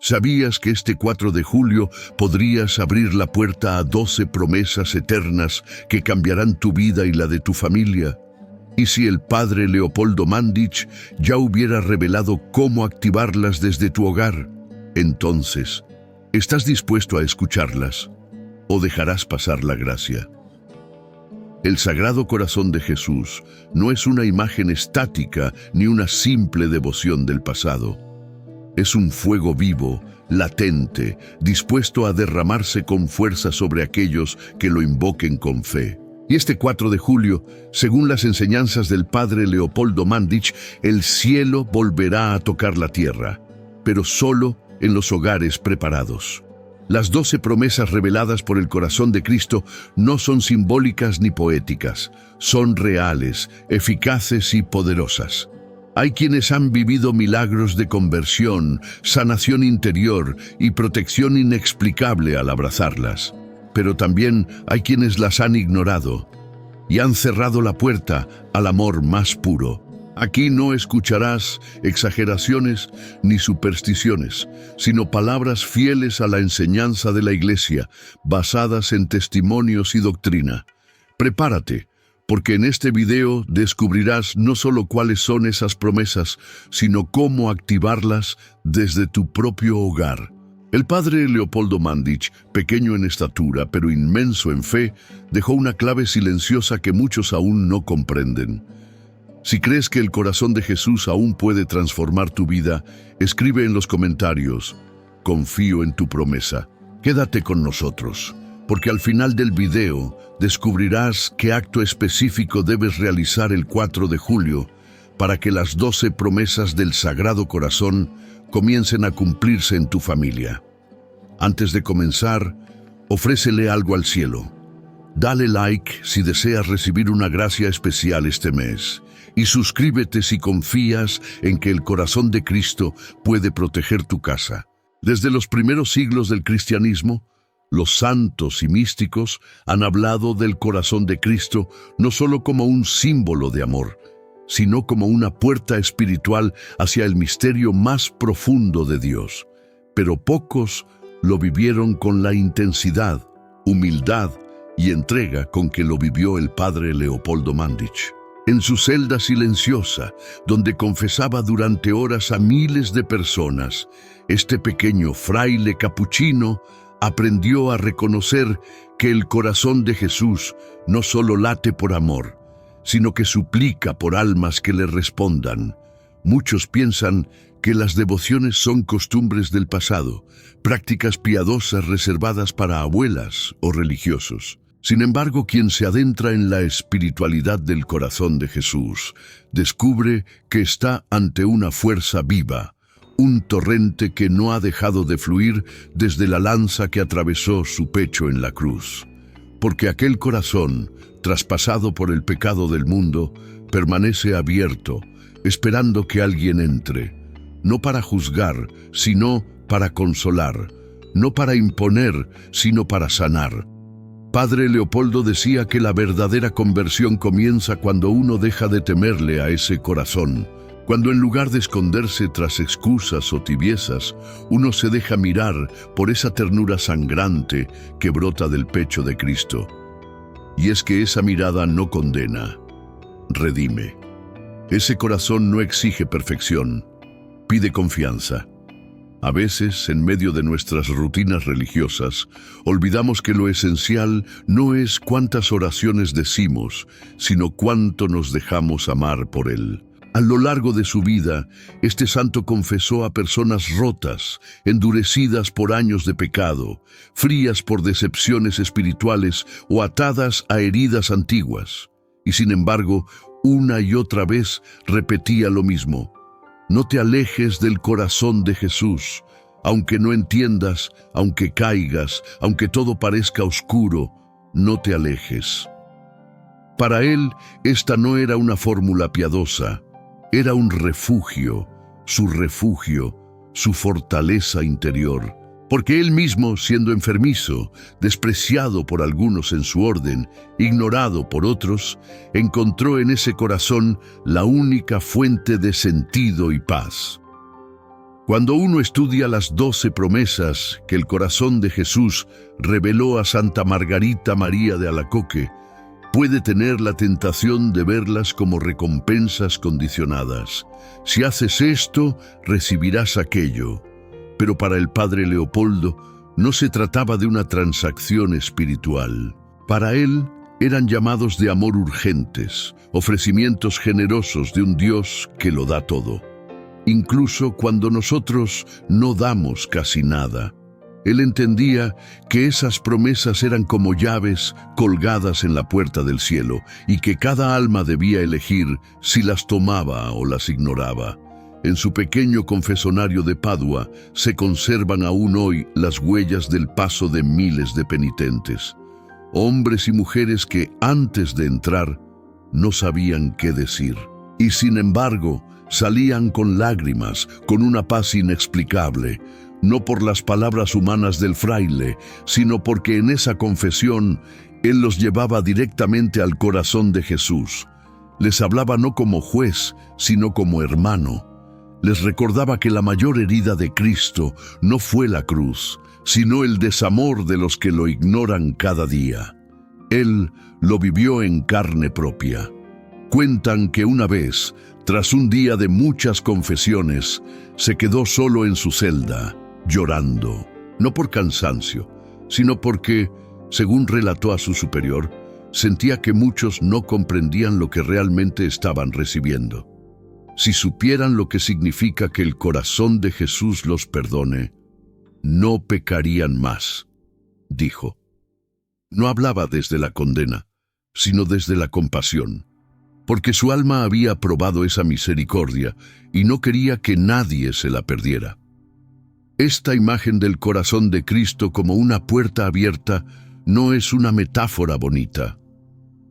¿Sabías que este 4 de julio podrías abrir la puerta a 12 promesas eternas que cambiarán tu vida y la de tu familia? ¿Y si el padre Leopoldo Mandić ya hubiera revelado cómo activarlas desde tu hogar? Entonces, ¿estás dispuesto a escucharlas o dejarás pasar la gracia? El Sagrado Corazón de Jesús no es una imagen estática ni una simple devoción del pasado. Es un fuego vivo, latente, dispuesto a derramarse con fuerza sobre aquellos que lo invoquen con fe. Y este 4 de julio, según las enseñanzas del padre Leopoldo Mandić, el cielo volverá a tocar la tierra, pero solo en los hogares preparados. Las 12 promesas reveladas por el corazón de Cristo no son simbólicas ni poéticas, son reales, eficaces y poderosas. Hay quienes han vivido milagros de conversión, sanación interior y protección inexplicable al abrazarlas. Pero también hay quienes las han ignorado y han cerrado la puerta al amor más puro. Aquí no escucharás exageraciones ni supersticiones, sino palabras fieles a la enseñanza de la Iglesia, basadas en testimonios y doctrina. Prepárate, porque en este video descubrirás no solo cuáles son esas promesas, sino cómo activarlas desde tu propio hogar. El padre Leopoldo Mandić, pequeño en estatura pero inmenso en fe, dejó una clave silenciosa que muchos aún no comprenden. Si crees que el corazón de Jesús aún puede transformar tu vida, escribe en los comentarios: confío en tu promesa. Quédate con nosotros, porque al final del video descubrirás qué acto específico debes realizar el 4 de julio para que las 12 promesas del Sagrado Corazón comiencen a cumplirse en tu familia. Antes de comenzar, ofrécele algo al cielo. Dale like si deseas recibir una gracia especial este mes. Y suscríbete si confías en que el corazón de Cristo puede proteger tu casa. Desde los primeros siglos del cristianismo, los santos y místicos han hablado del corazón de Cristo no solo como un símbolo de amor, sino como una puerta espiritual hacia el misterio más profundo de Dios. Pero pocos lo vivieron con la intensidad, humildad y entrega con que lo vivió el padre Leopoldo Mandić. En su celda silenciosa, donde confesaba durante horas a miles de personas, este pequeño fraile capuchino aprendió a reconocer que el corazón de Jesús no solo late por amor, sino que suplica por almas que le respondan. Muchos piensan que las devociones son costumbres del pasado, prácticas piadosas reservadas para abuelas o religiosos. Sin embargo, quien se adentra en la espiritualidad del corazón de Jesús descubre que está ante una fuerza viva, un torrente que no ha dejado de fluir desde la lanza que atravesó su pecho en la cruz. Porque aquel corazón, traspasado por el pecado del mundo, permanece abierto, esperando que alguien entre, no para juzgar, sino para consolar, no para imponer, sino para sanar. Padre Leopoldo decía que la verdadera conversión comienza cuando uno deja de temerle a ese corazón, cuando en lugar de esconderse tras excusas o tibiezas, uno se deja mirar por esa ternura sangrante que brota del pecho de Cristo. Y es que esa mirada no condena, redime. Ese corazón no exige perfección, pide confianza. A veces, en medio de nuestras rutinas religiosas, olvidamos que lo esencial no es cuántas oraciones decimos, sino cuánto nos dejamos amar por Él. A lo largo de su vida, este santo confesó a personas rotas, endurecidas por años de pecado, frías por decepciones espirituales o atadas a heridas antiguas. Y sin embargo, una y otra vez repetía lo mismo: no te alejes del corazón de Jesús, aunque no entiendas, aunque caigas, aunque todo parezca oscuro, no te alejes. Para él, esta no era una fórmula piadosa, era un refugio, su fortaleza interior. Porque él mismo, siendo enfermizo, despreciado por algunos en su orden, ignorado por otros, encontró en ese corazón la única fuente de sentido y paz. Cuando uno estudia las 12 promesas que el corazón de Jesús reveló a Santa Margarita María de Alacoque, puede tener la tentación de verlas como recompensas condicionadas. Si haces esto, recibirás aquello. Pero para el padre Leopoldo no se trataba de una transacción espiritual. Para él eran llamados de amor urgentes, ofrecimientos generosos de un Dios que lo da todo, incluso cuando nosotros no damos casi nada. Él entendía que esas promesas eran como llaves colgadas en la puerta del cielo y que cada alma debía elegir si las tomaba o las ignoraba. En su pequeño confesonario de Padua se conservan aún hoy las huellas del paso de miles de penitentes, hombres y mujeres que antes de entrar no sabían qué decir, y sin embargo salían con lágrimas, con una paz inexplicable, no por las palabras humanas del fraile, sino porque en esa confesión él los llevaba directamente al corazón de Jesús. Les hablaba no como juez, sino como hermano. Les recordaba que la mayor herida de Cristo no fue la cruz, sino el desamor de los que lo ignoran cada día. Él lo vivió en carne propia. Cuentan que una vez, tras un día de muchas confesiones, se quedó solo en su celda, llorando, no por cansancio, sino porque, según relató a su superior, sentía que muchos no comprendían lo que realmente estaban recibiendo. Si supieran lo que significa que el corazón de Jesús los perdone, no pecarían más, dijo. No hablaba desde la condena, sino desde la compasión, porque su alma había probado esa misericordia y no quería que nadie se la perdiera. Esta imagen del corazón de Cristo como una puerta abierta no es una metáfora bonita,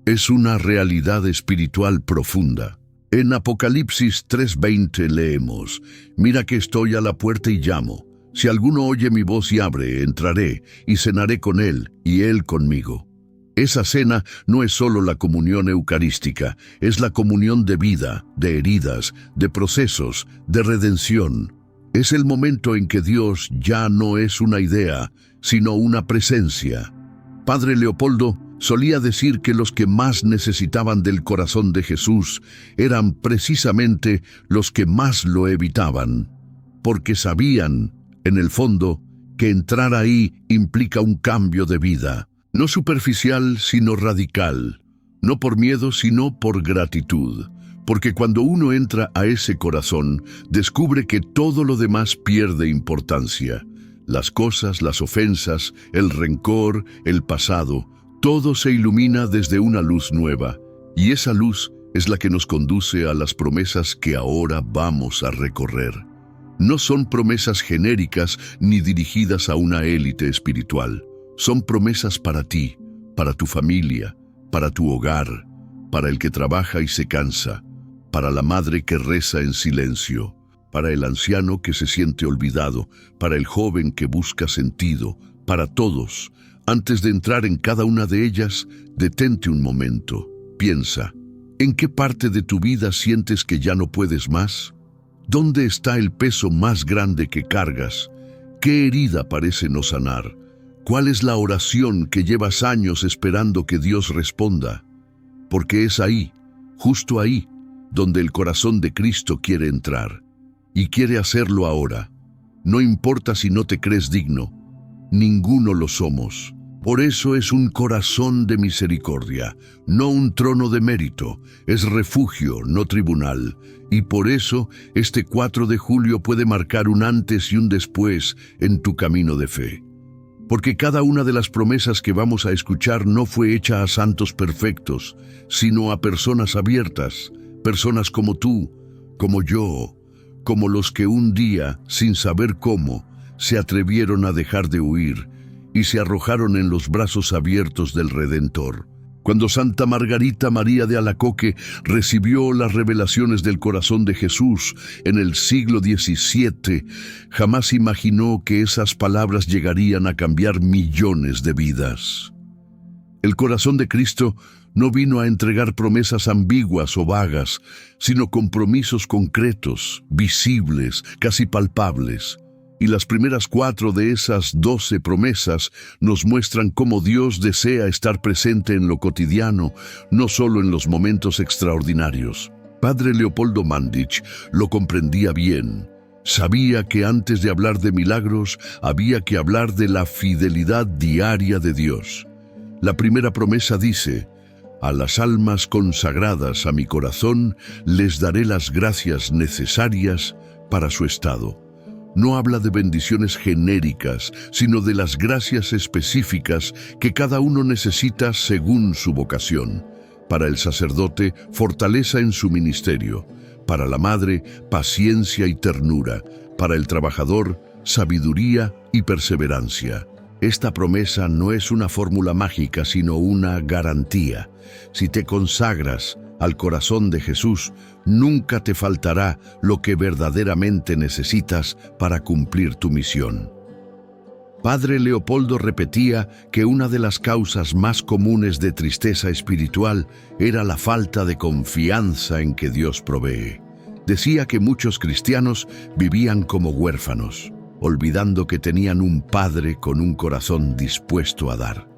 es una realidad espiritual profunda. En Apocalipsis 3:20 leemos: «Mira que estoy a la puerta y llamo. Si alguno oye mi voz y abre, entraré y cenaré con él y él conmigo». Esa cena no es solo la comunión eucarística, es la comunión de vida, de heridas, de procesos, de redención. Es el momento en que Dios ya no es una idea, sino una presencia. Padre Leopoldo solía decir que los que más necesitaban del corazón de Jesús eran precisamente los que más lo evitaban, porque sabían, en el fondo, que entrar ahí implica un cambio de vida, no superficial sino radical, no por miedo sino por gratitud, porque cuando uno entra a ese corazón, descubre que todo lo demás pierde importancia. Las cosas, las ofensas, el rencor, el pasado, todo se ilumina desde una luz nueva, y esa luz es la que nos conduce a las promesas que ahora vamos a recorrer. No son promesas genéricas ni dirigidas a una élite espiritual. Son promesas para ti, para tu familia, para tu hogar, para el que trabaja y se cansa, para la madre que reza en silencio, para el anciano que se siente olvidado, para el joven que busca sentido, para todos. Antes de entrar en cada una de ellas, detente un momento. Piensa, ¿en qué parte de tu vida sientes que ya no puedes más? ¿Dónde está el peso más grande que cargas? ¿Qué herida parece no sanar? ¿Cuál es la oración que llevas años esperando que Dios responda? Porque es ahí, justo ahí, donde el corazón de Cristo quiere entrar. Y quiere hacerlo ahora. No importa si no te crees digno. Ninguno lo somos. Por eso es un corazón de misericordia, no un trono de mérito. Es refugio, no tribunal. Y por eso este 4 de julio puede marcar un antes y un después en tu camino de fe. Porque cada una de las promesas que vamos a escuchar no fue hecha a santos perfectos, sino a personas abiertas, personas como tú, como yo, como los que un día, sin saber cómo, se atrevieron a dejar de huir y se arrojaron en los brazos abiertos del Redentor. Cuando Santa Margarita María de Alacoque recibió las revelaciones del corazón de Jesús en el siglo XVII, jamás imaginó que esas palabras llegarían a cambiar millones de vidas. El corazón de Cristo no vino a entregar promesas ambiguas o vagas, sino compromisos concretos, visibles, casi palpables. Y las primeras 4 de esas 12 promesas nos muestran cómo Dios desea estar presente en lo cotidiano, no solo en los momentos extraordinarios. Padre Leopoldo Mandić lo comprendía bien. Sabía que antes de hablar de milagros, había que hablar de la fidelidad diaria de Dios. La primera promesa dice: a las almas consagradas a mi corazón les daré las gracias necesarias para su estado. No habla de bendiciones genéricas, sino de las gracias específicas que cada uno necesita según su vocación. Para el sacerdote, fortaleza en su ministerio. Para la madre, paciencia y ternura. Para el trabajador, sabiduría y perseverancia. Esta promesa no es una fórmula mágica, sino una garantía. Si te consagras al corazón de Jesús, nunca te faltará lo que verdaderamente necesitas para cumplir tu misión. Padre Leopoldo repetía que una de las causas más comunes de tristeza espiritual era la falta de confianza en que Dios provee. Decía que muchos cristianos vivían como huérfanos, olvidando que tenían un Padre con un corazón dispuesto a dar.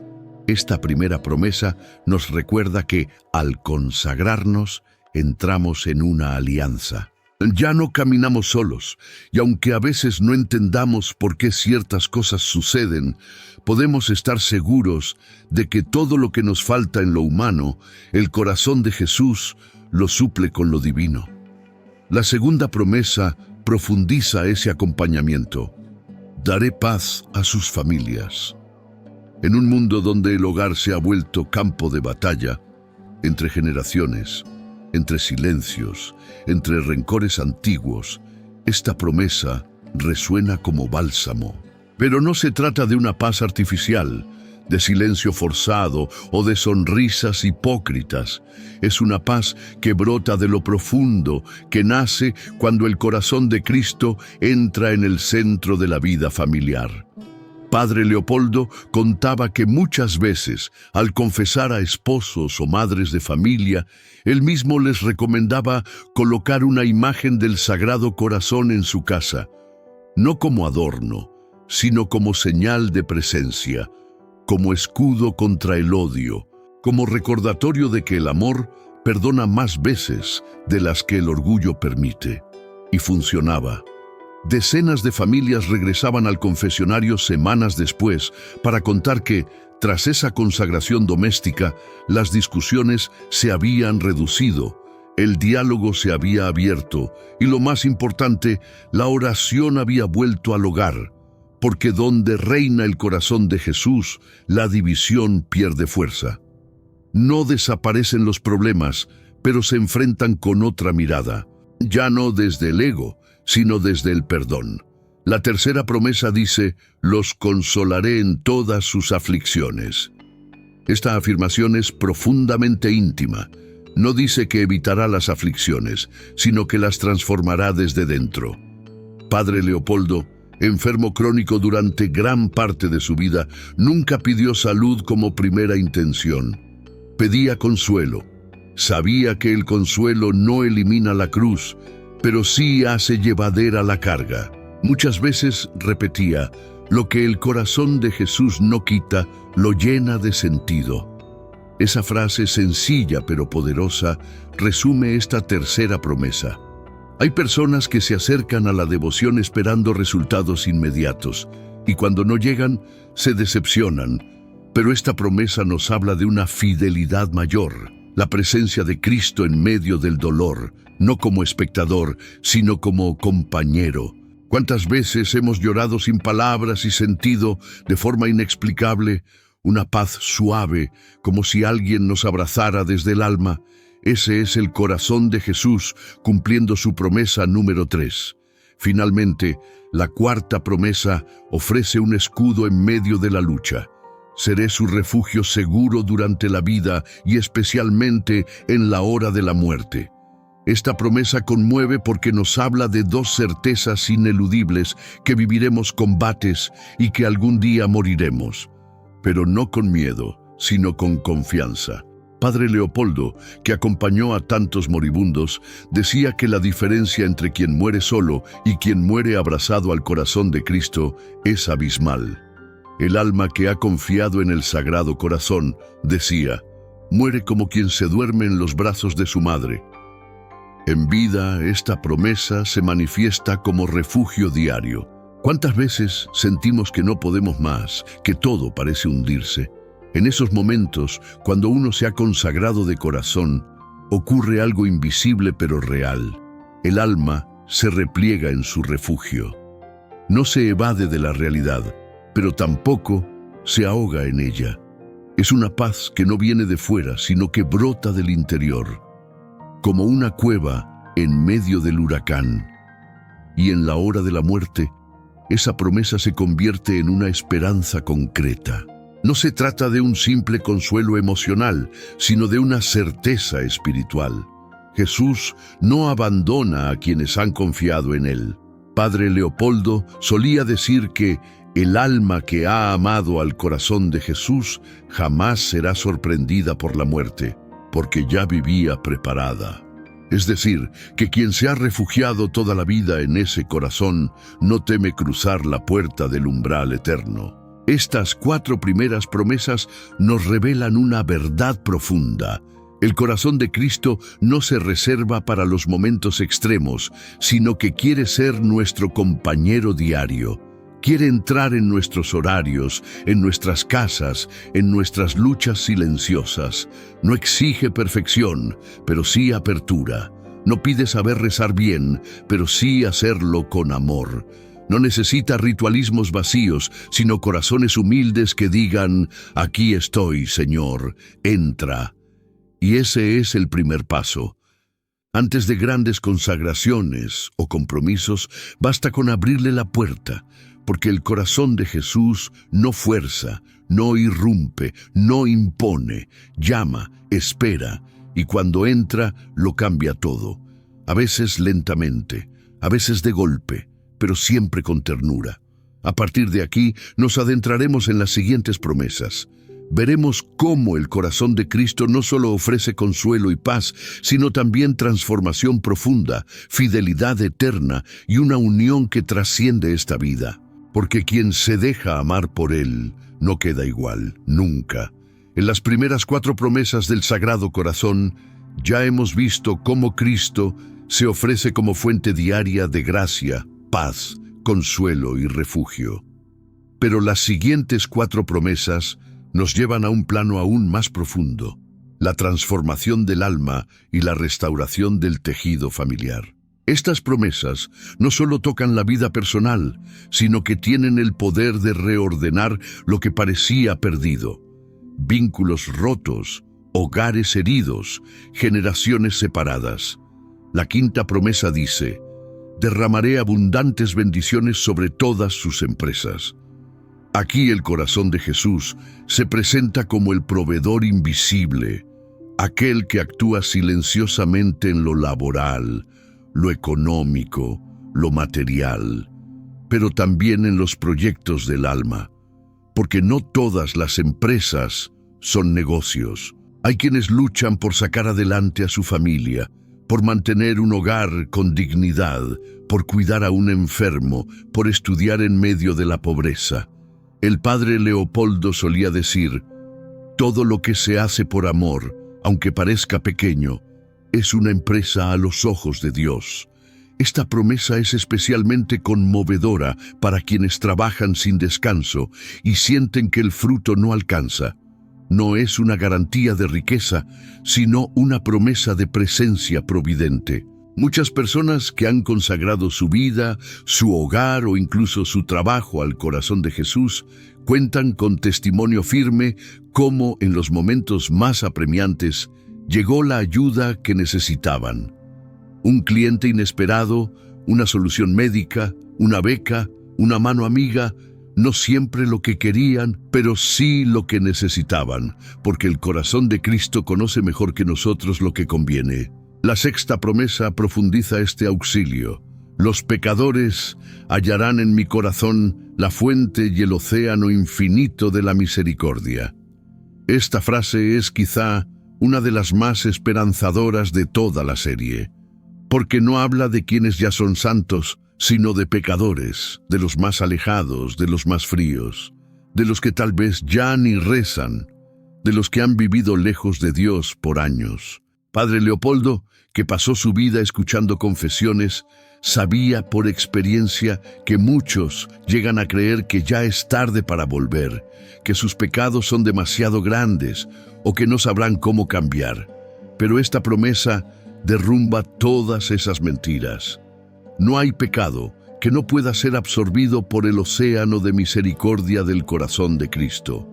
Esta primera promesa nos recuerda que, al consagrarnos, entramos en una alianza. Ya no caminamos solos, y aunque a veces no entendamos por qué ciertas cosas suceden, podemos estar seguros de que todo lo que nos falta en lo humano, el corazón de Jesús lo suple con lo divino. La segunda promesa profundiza ese acompañamiento. Daré paz a sus familias. En un mundo donde el hogar se ha vuelto campo de batalla, entre generaciones, entre silencios, entre rencores antiguos, esta promesa resuena como bálsamo. Pero no se trata de una paz artificial, de silencio forzado o de sonrisas hipócritas. Es una paz que brota de lo profundo, que nace cuando el corazón de Cristo entra en el centro de la vida familiar. Padre Leopoldo contaba que muchas veces, al confesar a esposos o madres de familia, él mismo les recomendaba colocar una imagen del Sagrado Corazón en su casa, no como adorno, sino como señal de presencia, como escudo contra el odio, como recordatorio de que el amor perdona más veces de las que el orgullo permite. Y funcionaba. Decenas de familias regresaban al confesionario semanas después para contar que, tras esa consagración doméstica, las discusiones se habían reducido, el diálogo se había abierto y, lo más importante, la oración había vuelto al hogar, porque donde reina el corazón de Jesús, la división pierde fuerza. No desaparecen los problemas, pero se enfrentan con otra mirada, ya no desde el ego, sino desde el perdón. La tercera promesa dice: los consolaré en todas sus aflicciones. Esta afirmación es profundamente íntima. No dice que evitará las aflicciones, sino que las transformará desde dentro. Padre Leopoldo, enfermo crónico durante gran parte de su vida, nunca pidió salud como primera intención. Pedía consuelo. Sabía que el consuelo no elimina la cruz, pero sí hace llevadera la carga. Muchas veces repetía: lo que el corazón de Jesús no quita, lo llena de sentido. Esa frase sencilla pero poderosa resume esta tercera promesa. Hay personas que se acercan a la devoción esperando resultados inmediatos, y cuando no llegan, se decepcionan. Pero esta promesa nos habla de una fidelidad mayor, la presencia de Cristo en medio del dolor, no como espectador, sino como compañero. ¿Cuántas veces hemos llorado sin palabras y sentido, de forma inexplicable, una paz suave, como si alguien nos abrazara desde el alma? Ese es el corazón de Jesús cumpliendo su promesa número 3. Finalmente, la cuarta promesa ofrece un escudo en medio de la lucha. Seré su refugio seguro durante la vida y especialmente en la hora de la muerte. Esta promesa conmueve porque nos habla de dos certezas ineludibles: que viviremos combates y que algún día moriremos. Pero no con miedo, sino con confianza. Padre Leopoldo, que acompañó a tantos moribundos, decía que la diferencia entre quien muere solo y quien muere abrazado al corazón de Cristo es abismal. El alma que ha confiado en el Sagrado Corazón, decía, muere como quien se duerme en los brazos de su madre. En vida, esta promesa se manifiesta como refugio diario. ¿Cuántas veces sentimos que no podemos más, que todo parece hundirse? En esos momentos, cuando uno se ha consagrado de corazón, ocurre algo invisible pero real. El alma se repliega en su refugio. No se evade de la realidad, pero tampoco se ahoga en ella. Es una paz que no viene de fuera, sino que brota del interior, como una cueva en medio del huracán. Y en la hora de la muerte, esa promesa se convierte en una esperanza concreta. No se trata de un simple consuelo emocional, sino de una certeza espiritual. Jesús no abandona a quienes han confiado en Él. Padre Leopoldo solía decir que el alma que ha amado al corazón de Jesús jamás será sorprendida por la muerte, porque ya vivía preparada. Es decir, que quien se ha refugiado toda la vida en ese corazón no teme cruzar la puerta del umbral eterno. Estas 4 primeras promesas nos revelan una verdad profunda. El corazón de Cristo no se reserva para los momentos extremos, sino que quiere ser nuestro compañero diario. Quiere entrar en nuestros horarios, en nuestras casas, en nuestras luchas silenciosas. No exige perfección, pero sí apertura. No pide saber rezar bien, pero sí hacerlo con amor. No necesita ritualismos vacíos, sino corazones humildes que digan, aquí estoy, Señor, entra. Y ese es el primer paso. Antes de grandes consagraciones o compromisos, basta con abrirle la puerta, porque el corazón de Jesús no fuerza, no irrumpe, no impone, llama, espera, y cuando entra, lo cambia todo. A veces lentamente, a veces de golpe, pero siempre con ternura. A partir de aquí, nos adentraremos en las siguientes promesas. Veremos cómo el corazón de Cristo no solo ofrece consuelo y paz, sino también transformación profunda, fidelidad eterna y una unión que trasciende esta vida. Porque quien se deja amar por Él no queda igual, nunca. En las primeras 4 promesas del Sagrado Corazón, ya hemos visto cómo Cristo se ofrece como fuente diaria de gracia, paz, consuelo y refugio. Pero las siguientes 4 promesas nos llevan a un plano aún más profundo, la transformación del alma y la restauración del tejido familiar. Estas promesas no solo tocan la vida personal, sino que tienen el poder de reordenar lo que parecía perdido. Vínculos rotos, hogares heridos, generaciones separadas. La 5ª promesa dice, derramaré abundantes bendiciones sobre todas sus empresas. Aquí el corazón de Jesús se presenta como el proveedor invisible, aquel que actúa silenciosamente en lo laboral, lo económico, lo material, pero también en los proyectos del alma, porque no todas las empresas son negocios. Hay quienes luchan por sacar adelante a su familia, por mantener un hogar con dignidad, por cuidar a un enfermo, por estudiar en medio de la pobreza. El padre Leopoldo solía decir, todo lo que se hace por amor, aunque parezca pequeño, es una empresa a los ojos de Dios. Esta promesa es especialmente conmovedora para quienes trabajan sin descanso y sienten que el fruto no alcanza. No es una garantía de riqueza, sino una promesa de presencia providente. Muchas personas que han consagrado su vida, su hogar o incluso su trabajo al corazón de Jesús, cuentan con testimonio firme cómo en los momentos más apremiantes llegó la ayuda que necesitaban. Un cliente inesperado, una solución médica, una beca, una mano amiga, no siempre lo que querían, pero sí lo que necesitaban, porque el corazón de Cristo conoce mejor que nosotros lo que conviene. La 6ª promesa profundiza este auxilio. Los pecadores hallarán en mi corazón la fuente y el océano infinito de la misericordia. Esta frase es quizá una de las más esperanzadoras de toda la serie, porque no habla de quienes ya son santos, sino de pecadores, de los más alejados, de los más fríos, de los que tal vez ya ni rezan, de los que han vivido lejos de Dios por años. Padre Leopoldo, que pasó su vida escuchando confesiones, sabía por experiencia que muchos llegan a creer que ya es tarde para volver, que sus pecados son demasiado grandes o que no sabrán cómo cambiar. Pero esta promesa derrumba todas esas mentiras. No hay pecado que no pueda ser absorbido por el océano de misericordia del corazón de Cristo.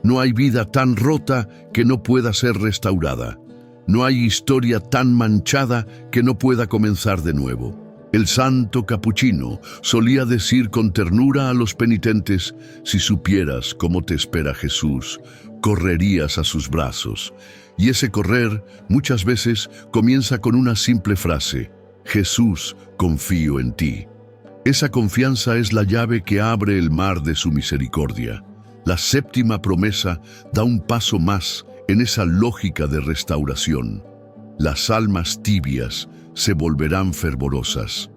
No hay vida tan rota que no pueda ser restaurada. No hay historia tan manchada que no pueda comenzar de nuevo. El santo capuchino solía decir con ternura a los penitentes: si supieras cómo te espera Jesús, correrías a sus brazos. Y ese correr muchas veces comienza con una simple frase: Jesús, confío en ti. Esa confianza es la llave que abre el mar de su misericordia. La séptima promesa da un paso más en esa lógica de restauración. Las almas tibias se volverán fervorosas.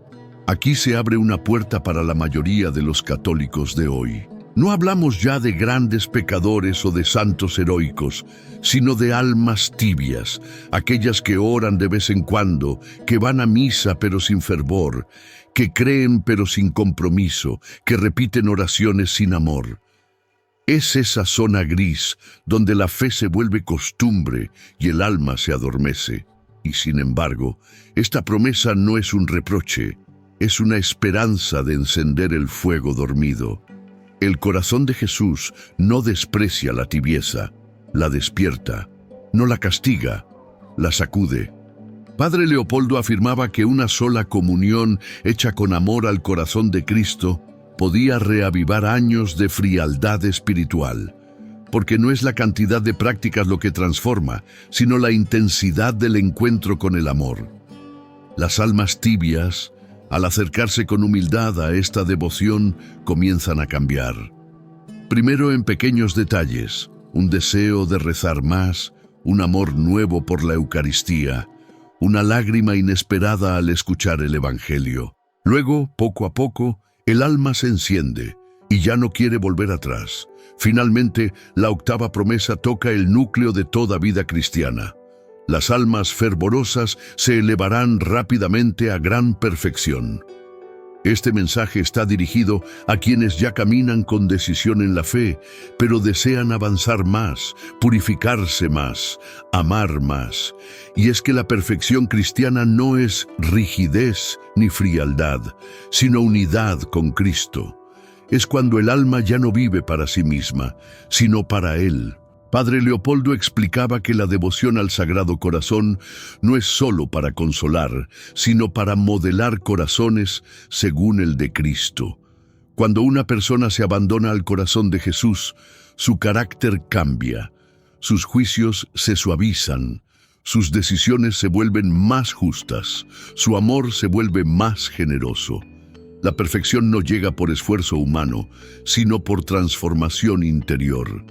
Aquí se abre una puerta para la mayoría de los católicos de hoy. No hablamos ya de grandes pecadores o de santos heroicos, sino de almas tibias, aquellas que oran de vez en cuando, que van a misa pero sin fervor, que creen pero sin compromiso, que repiten oraciones sin amor. Es esa zona gris donde la fe se vuelve costumbre y el alma se adormece. Y sin embargo, esta promesa no es un reproche, es una esperanza de encender el fuego dormido. El corazón de Jesús no desprecia la tibieza, la despierta, no la castiga, la sacude. Padre Leopoldo afirmaba que una sola comunión hecha con amor al corazón de Cristo podía reavivar años de frialdad espiritual, porque no es la cantidad de prácticas lo que transforma, sino la intensidad del encuentro con el amor. Las almas tibias, al acercarse con humildad a esta devoción, comienzan a cambiar. Primero en pequeños detalles, un deseo de rezar más, un amor nuevo por la Eucaristía, una lágrima inesperada al escuchar el Evangelio. Luego, poco a poco, el alma se enciende y ya no quiere volver atrás. Finalmente, la octava promesa toca el núcleo de toda vida cristiana. Las almas fervorosas se elevarán rápidamente a gran perfección. Este mensaje está dirigido a quienes ya caminan con decisión en la fe, pero desean avanzar más, purificarse más, amar más. Y es que la perfección cristiana no es rigidez ni frialdad, sino unidad con Cristo. Es cuando el alma ya no vive para sí misma, sino para Él. Padre Leopoldo explicaba que la devoción al Sagrado Corazón no es solo para consolar, sino para modelar corazones según el de Cristo. Cuando una persona se abandona al corazón de Jesús, su carácter cambia, sus juicios se suavizan, sus decisiones se vuelven más justas, su amor se vuelve más generoso. La perfección no llega por esfuerzo humano, sino por transformación interior.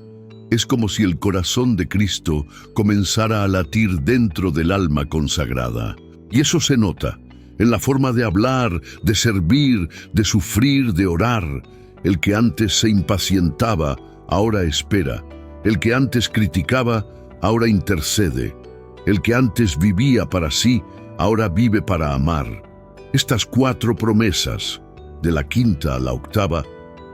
Es como si el corazón de Cristo comenzara a latir dentro del alma consagrada. Y eso se nota en la forma de hablar, de servir, de sufrir, de orar. El que antes se impacientaba, ahora espera. El que antes criticaba, ahora intercede. El que antes vivía para sí, ahora vive para amar. Estas 4 promesas, de la quinta a la octava,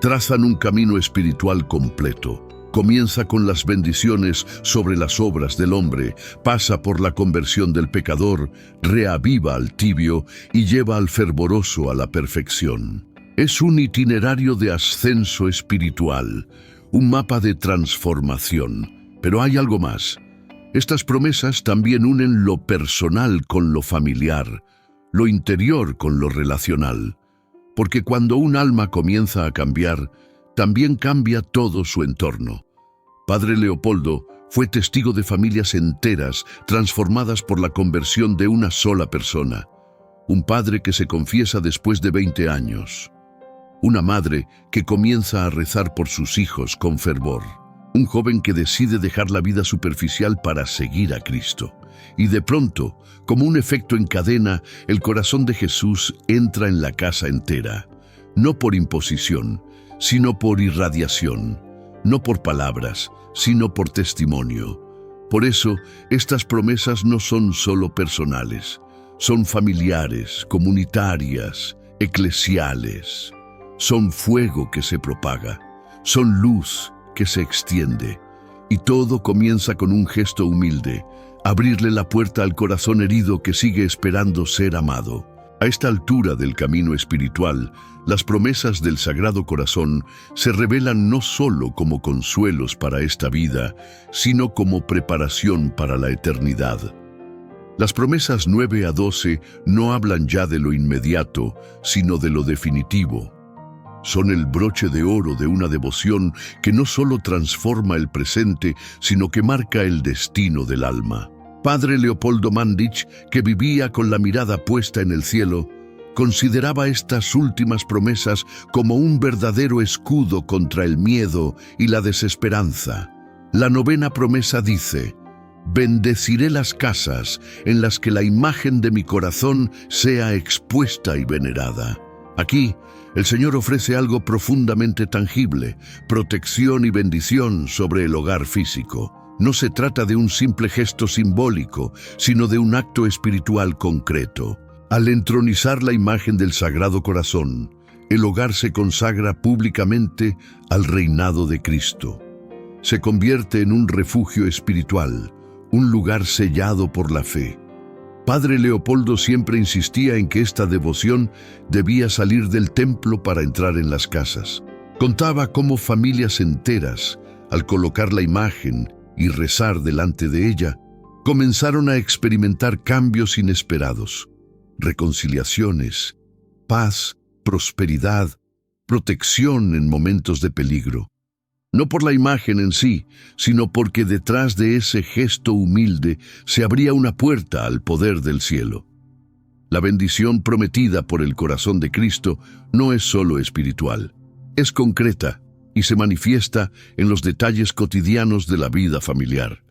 trazan un camino espiritual completo. Comienza con las bendiciones sobre las obras del hombre, pasa por la conversión del pecador, reaviva al tibio y lleva al fervoroso a la perfección. Es un itinerario de ascenso espiritual, un mapa de transformación. Pero hay algo más. Estas promesas también unen lo personal con lo familiar, lo interior con lo relacional. Porque cuando un alma comienza a cambiar, también cambia todo su entorno. Padre Leopoldo fue testigo de familias enteras transformadas por la conversión de una sola persona. Un padre que se confiesa después de 20 años. Una madre que comienza a rezar por sus hijos con fervor. Un joven que decide dejar la vida superficial para seguir a Cristo. Y de pronto, como un efecto en cadena, el corazón de Jesús entra en la casa entera. No por imposición, sino por irradiación. No por palabras, sino por testimonio. Por eso, estas promesas no son solo personales. Son familiares, comunitarias, eclesiales. Son fuego que se propaga. Son luz que se extiende. Y todo comienza con un gesto humilde: abrirle la puerta al corazón herido que sigue esperando ser amado. A esta altura del camino espiritual, las promesas del Sagrado Corazón se revelan no solo como consuelos para esta vida, sino como preparación para la eternidad. Las promesas 9 a 12 no hablan ya de lo inmediato, sino de lo definitivo. Son el broche de oro de una devoción que no solo transforma el presente, sino que marca el destino del alma. Padre Leopoldo Mandić, que vivía con la mirada puesta en el cielo, consideraba estas últimas promesas como un verdadero escudo contra el miedo y la desesperanza. La 9ª promesa dice: «Bendeciré las casas en las que la imagen de mi corazón sea expuesta y venerada». Aquí, el Señor ofrece algo profundamente tangible: protección y bendición sobre el hogar físico. No se trata de un simple gesto simbólico, sino de un acto espiritual concreto. Al entronizar la imagen del Sagrado Corazón, el hogar se consagra públicamente al reinado de Cristo. Se convierte en un refugio espiritual, un lugar sellado por la fe. Padre Leopoldo siempre insistía en que esta devoción debía salir del templo para entrar en las casas. Contaba cómo familias enteras, al colocar la imagen y rezar delante de ella, comenzaron a experimentar cambios inesperados: reconciliaciones, paz, prosperidad, protección en momentos de peligro. No por la imagen en sí, sino porque detrás de ese gesto humilde se abría una puerta al poder del cielo. La bendición prometida por el corazón de Cristo no es solo espiritual, es concreta y se manifiesta en los detalles cotidianos de la vida familiar.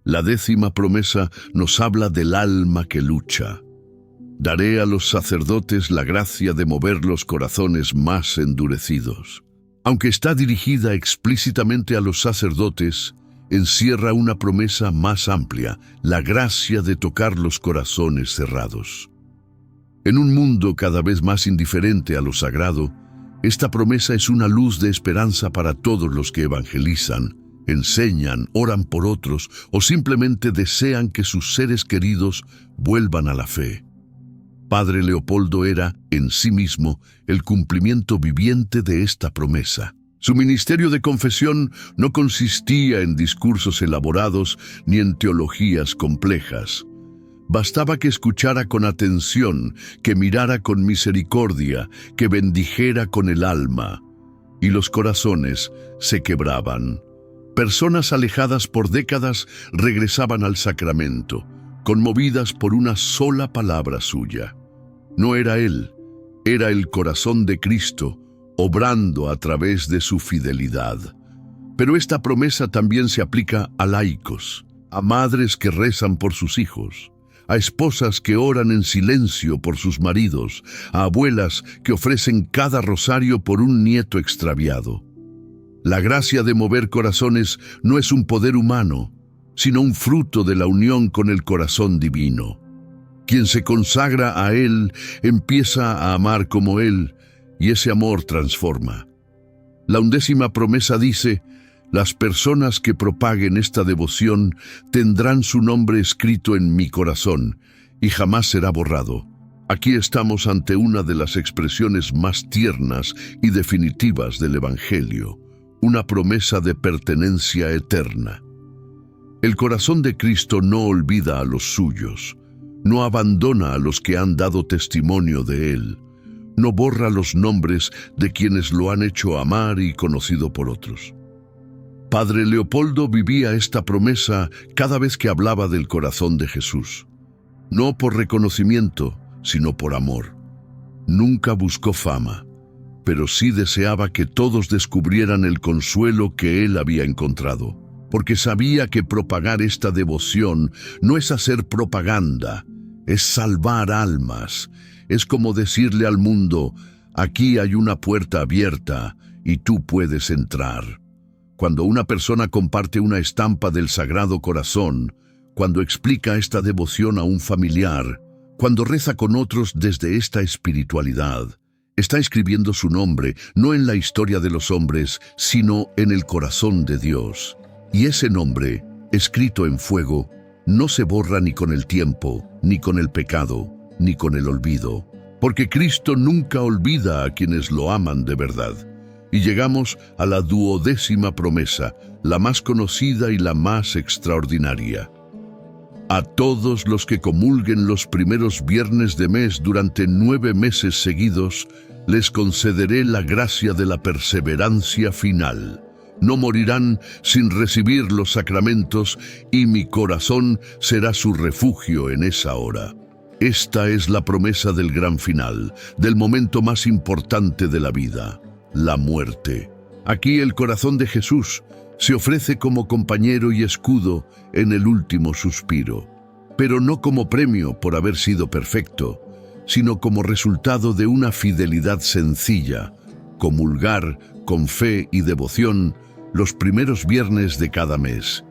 La 10ª promesa nos habla del alma que lucha. Daré a los sacerdotes la gracia de mover los corazones más endurecidos. Aunque está dirigida explícitamente a los sacerdotes, encierra una promesa más amplia: la gracia de tocar los corazones cerrados. En un mundo cada vez más indiferente a lo sagrado, esta promesa es una luz de esperanza para todos los que evangelizan, enseñan, oran por otros o simplemente desean que sus seres queridos vuelvan a la fe. Padre Leopoldo era, en sí mismo, el cumplimiento viviente de esta promesa. Su ministerio de confesión no consistía en discursos elaborados ni en teologías complejas. Bastaba que escuchara con atención, que mirara con misericordia, que bendijera con el alma, y los corazones se quebraban. Personas alejadas por décadas regresaban al sacramento, conmovidas por una sola palabra suya. No era él, era el corazón de Cristo, obrando a través de su fidelidad. Pero esta promesa también se aplica a laicos, a madres que rezan por sus hijos, a esposas que oran en silencio por sus maridos, a abuelas que ofrecen cada rosario por un nieto extraviado. La gracia de mover corazones no es un poder humano, sino un fruto de la unión con el corazón divino. Quien se consagra a Él empieza a amar como Él, y ese amor transforma. La 11ª promesa dice: las personas que propaguen esta devoción tendrán su nombre escrito en mi corazón, y jamás será borrado. Aquí estamos ante una de las expresiones más tiernas y definitivas del Evangelio, una promesa de pertenencia eterna. El corazón de Cristo no olvida a los suyos, no abandona a los que han dado testimonio de Él, no borra los nombres de quienes lo han hecho amar y conocido por otros. Padre Leopoldo vivía esta promesa cada vez que hablaba del corazón de Jesús, no por reconocimiento, sino por amor. Nunca buscó fama, pero sí deseaba que todos descubrieran el consuelo que él había encontrado, porque sabía que propagar esta devoción no es hacer propaganda, es salvar almas. Es como decirle al mundo: aquí hay una puerta abierta y tú puedes entrar. Cuando una persona comparte una estampa del Sagrado Corazón, cuando explica esta devoción a un familiar, cuando reza con otros desde esta espiritualidad, está escribiendo su nombre no en la historia de los hombres, sino en el corazón de Dios. Y ese nombre, escrito en fuego, no se borra ni con el tiempo, ni con el pecado, ni con el olvido, porque Cristo nunca olvida a quienes lo aman de verdad. Y llegamos a la 12ª promesa, la más conocida y la más extraordinaria. A todos los que comulguen los primeros viernes de mes durante 9 meses seguidos, les concederé la gracia de la perseverancia final. No morirán sin recibir los sacramentos y mi corazón será su refugio en esa hora. Esta es la promesa del gran final, del momento más importante de la vida, la muerte. Aquí el corazón de Jesús se ofrece como compañero y escudo en el último suspiro, pero no como premio por haber sido perfecto, sino como resultado de una fidelidad sencilla: comulgar con fe y devoción los primeros viernes de cada mes.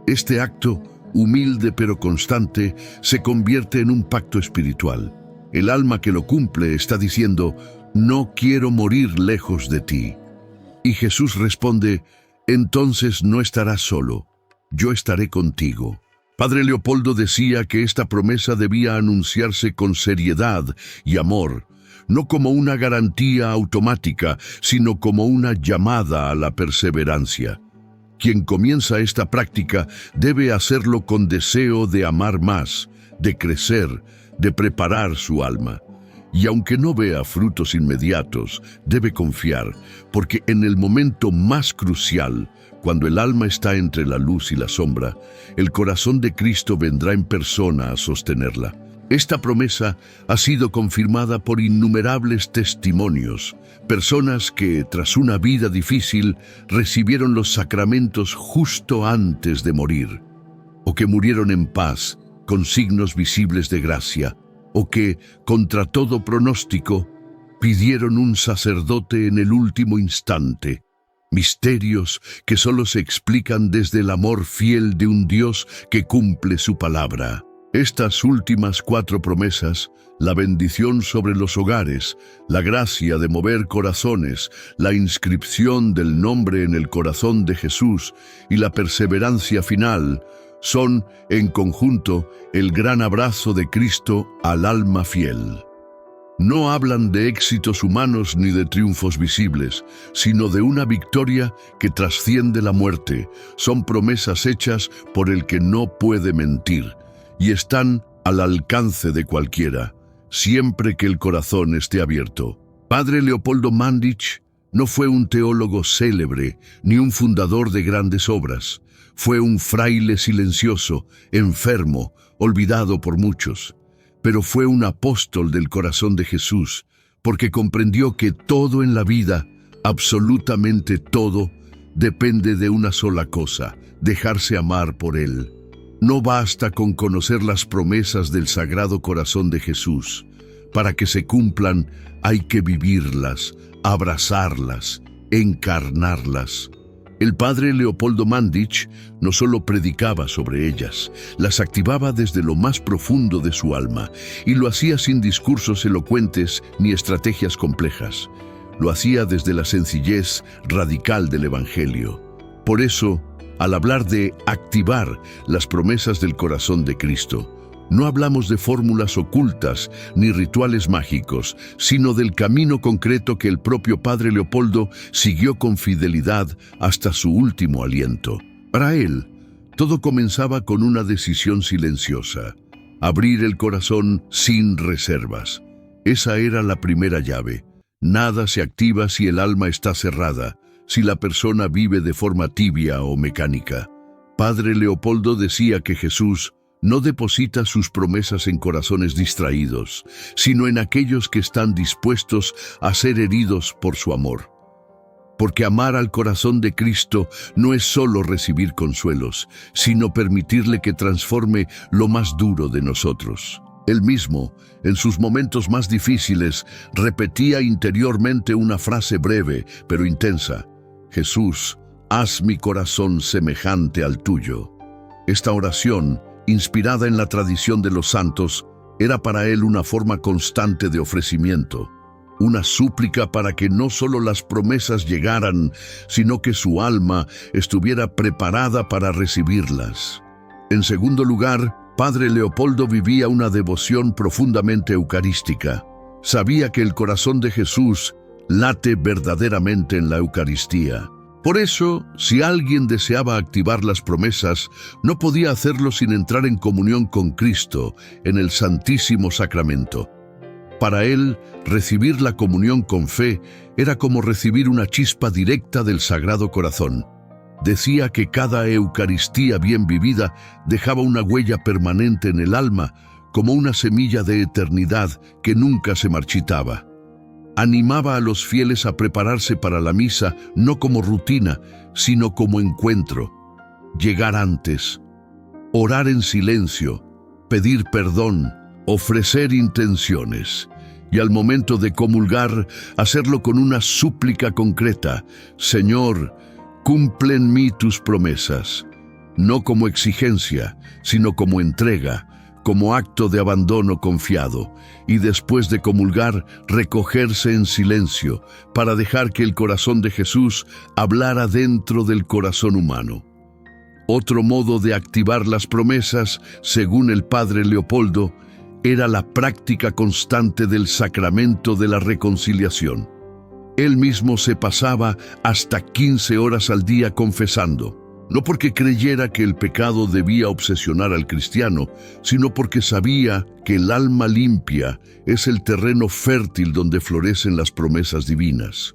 Este acto, humilde pero constante, se convierte en un pacto espiritual. El alma que lo cumple está diciendo: no quiero morir lejos de ti. Y Jesús responde: entonces no estarás solo, yo estaré contigo. Padre Leopoldo decía que esta promesa debía anunciarse con seriedad y amor, no como una garantía automática, sino como una llamada a la perseverancia. Quien comienza esta práctica debe hacerlo con deseo de amar más, de crecer, de preparar su alma. Y aunque no vea frutos inmediatos, debe confiar, porque en el momento más crucial, cuando el alma está entre la luz y la sombra, el corazón de Cristo vendrá en persona a sostenerla. Esta promesa ha sido confirmada por innumerables testimonios, personas que, tras una vida difícil, recibieron los sacramentos justo antes de morir, o que murieron en paz, con signos visibles de gracia, o que, contra todo pronóstico, pidieron un sacerdote en el último instante. Misterios que solo se explican desde el amor fiel de un Dios que cumple su palabra. Estas últimas 4 promesas, la bendición sobre los hogares, la gracia de mover corazones, la inscripción del nombre en el corazón de Jesús y la perseverancia final, son, en conjunto, el gran abrazo de Cristo al alma fiel. No hablan de éxitos humanos ni de triunfos visibles, sino de una victoria que trasciende la muerte. Son promesas hechas por el que no puede mentir, y están al alcance de cualquiera, siempre que el corazón esté abierto. Padre Leopoldo Mandić no fue un teólogo célebre, ni un fundador de grandes obras. Fue un fraile silencioso, enfermo, olvidado por muchos. Pero fue un apóstol del corazón de Jesús, porque comprendió que todo en la vida, absolutamente todo, depende de una sola cosa: dejarse amar por Él. No basta con conocer las promesas del Sagrado Corazón de Jesús. Para que se cumplan, hay que vivirlas, abrazarlas, encarnarlas. El padre Leopoldo Mandić no solo predicaba sobre ellas, las activaba desde lo más profundo de su alma, y lo hacía sin discursos elocuentes ni estrategias complejas. Lo hacía desde la sencillez radical del Evangelio. Por eso, al hablar de activar las promesas del corazón de Cristo, no hablamos de fórmulas ocultas ni rituales mágicos, sino del camino concreto que el propio padre Leopoldo siguió con fidelidad hasta su último aliento. Para él, todo comenzaba con una decisión silenciosa: abrir el corazón sin reservas. Esa era la primera llave. Nada se activa si el alma está cerrada, si la persona vive de forma tibia o mecánica. Padre Leopoldo decía que Jesús No deposita sus promesas en corazones distraídos, sino en aquellos que están dispuestos a ser heridos por su amor. Porque amar al corazón de Cristo no es solo recibir consuelos, sino permitirle que transforme lo más duro de nosotros. Él mismo, en sus momentos más difíciles, repetía interiormente una frase breve, pero intensa: Jesús, haz mi corazón semejante al tuyo. Esta oración, inspirada en la tradición de los santos, era para él una forma constante de ofrecimiento, una súplica para que no solo las promesas llegaran, sino que su alma estuviera preparada para recibirlas. En segundo lugar, Padre Leopoldo vivía una devoción profundamente eucarística. Sabía que el corazón de Jesús late verdaderamente en la Eucaristía. Por eso, si alguien deseaba activar las promesas, no podía hacerlo sin entrar en comunión con Cristo en el Santísimo Sacramento. Para él, recibir la comunión con fe era como recibir una chispa directa del Sagrado Corazón. Decía que cada Eucaristía bien vivida dejaba una huella permanente en el alma, como una semilla de eternidad que nunca se marchitaba. Animaba a los fieles a prepararse para la misa no como rutina, sino como encuentro. Llegar antes, orar en silencio, pedir perdón, ofrecer intenciones y al momento de comulgar, hacerlo con una súplica concreta: Señor, cumple en mí tus promesas, no como exigencia, sino como entrega, como acto de abandono confiado, y después de comulgar, recogerse en silencio para dejar que el corazón de Jesús hablara dentro del corazón humano. Otro modo de activar las promesas, según el Padre Leopoldo, era la práctica constante del sacramento de la reconciliación. Él mismo se pasaba hasta 15 horas al día confesando, no porque creyera que el pecado debía obsesionar al cristiano, sino porque sabía que el alma limpia es el terreno fértil donde florecen las promesas divinas.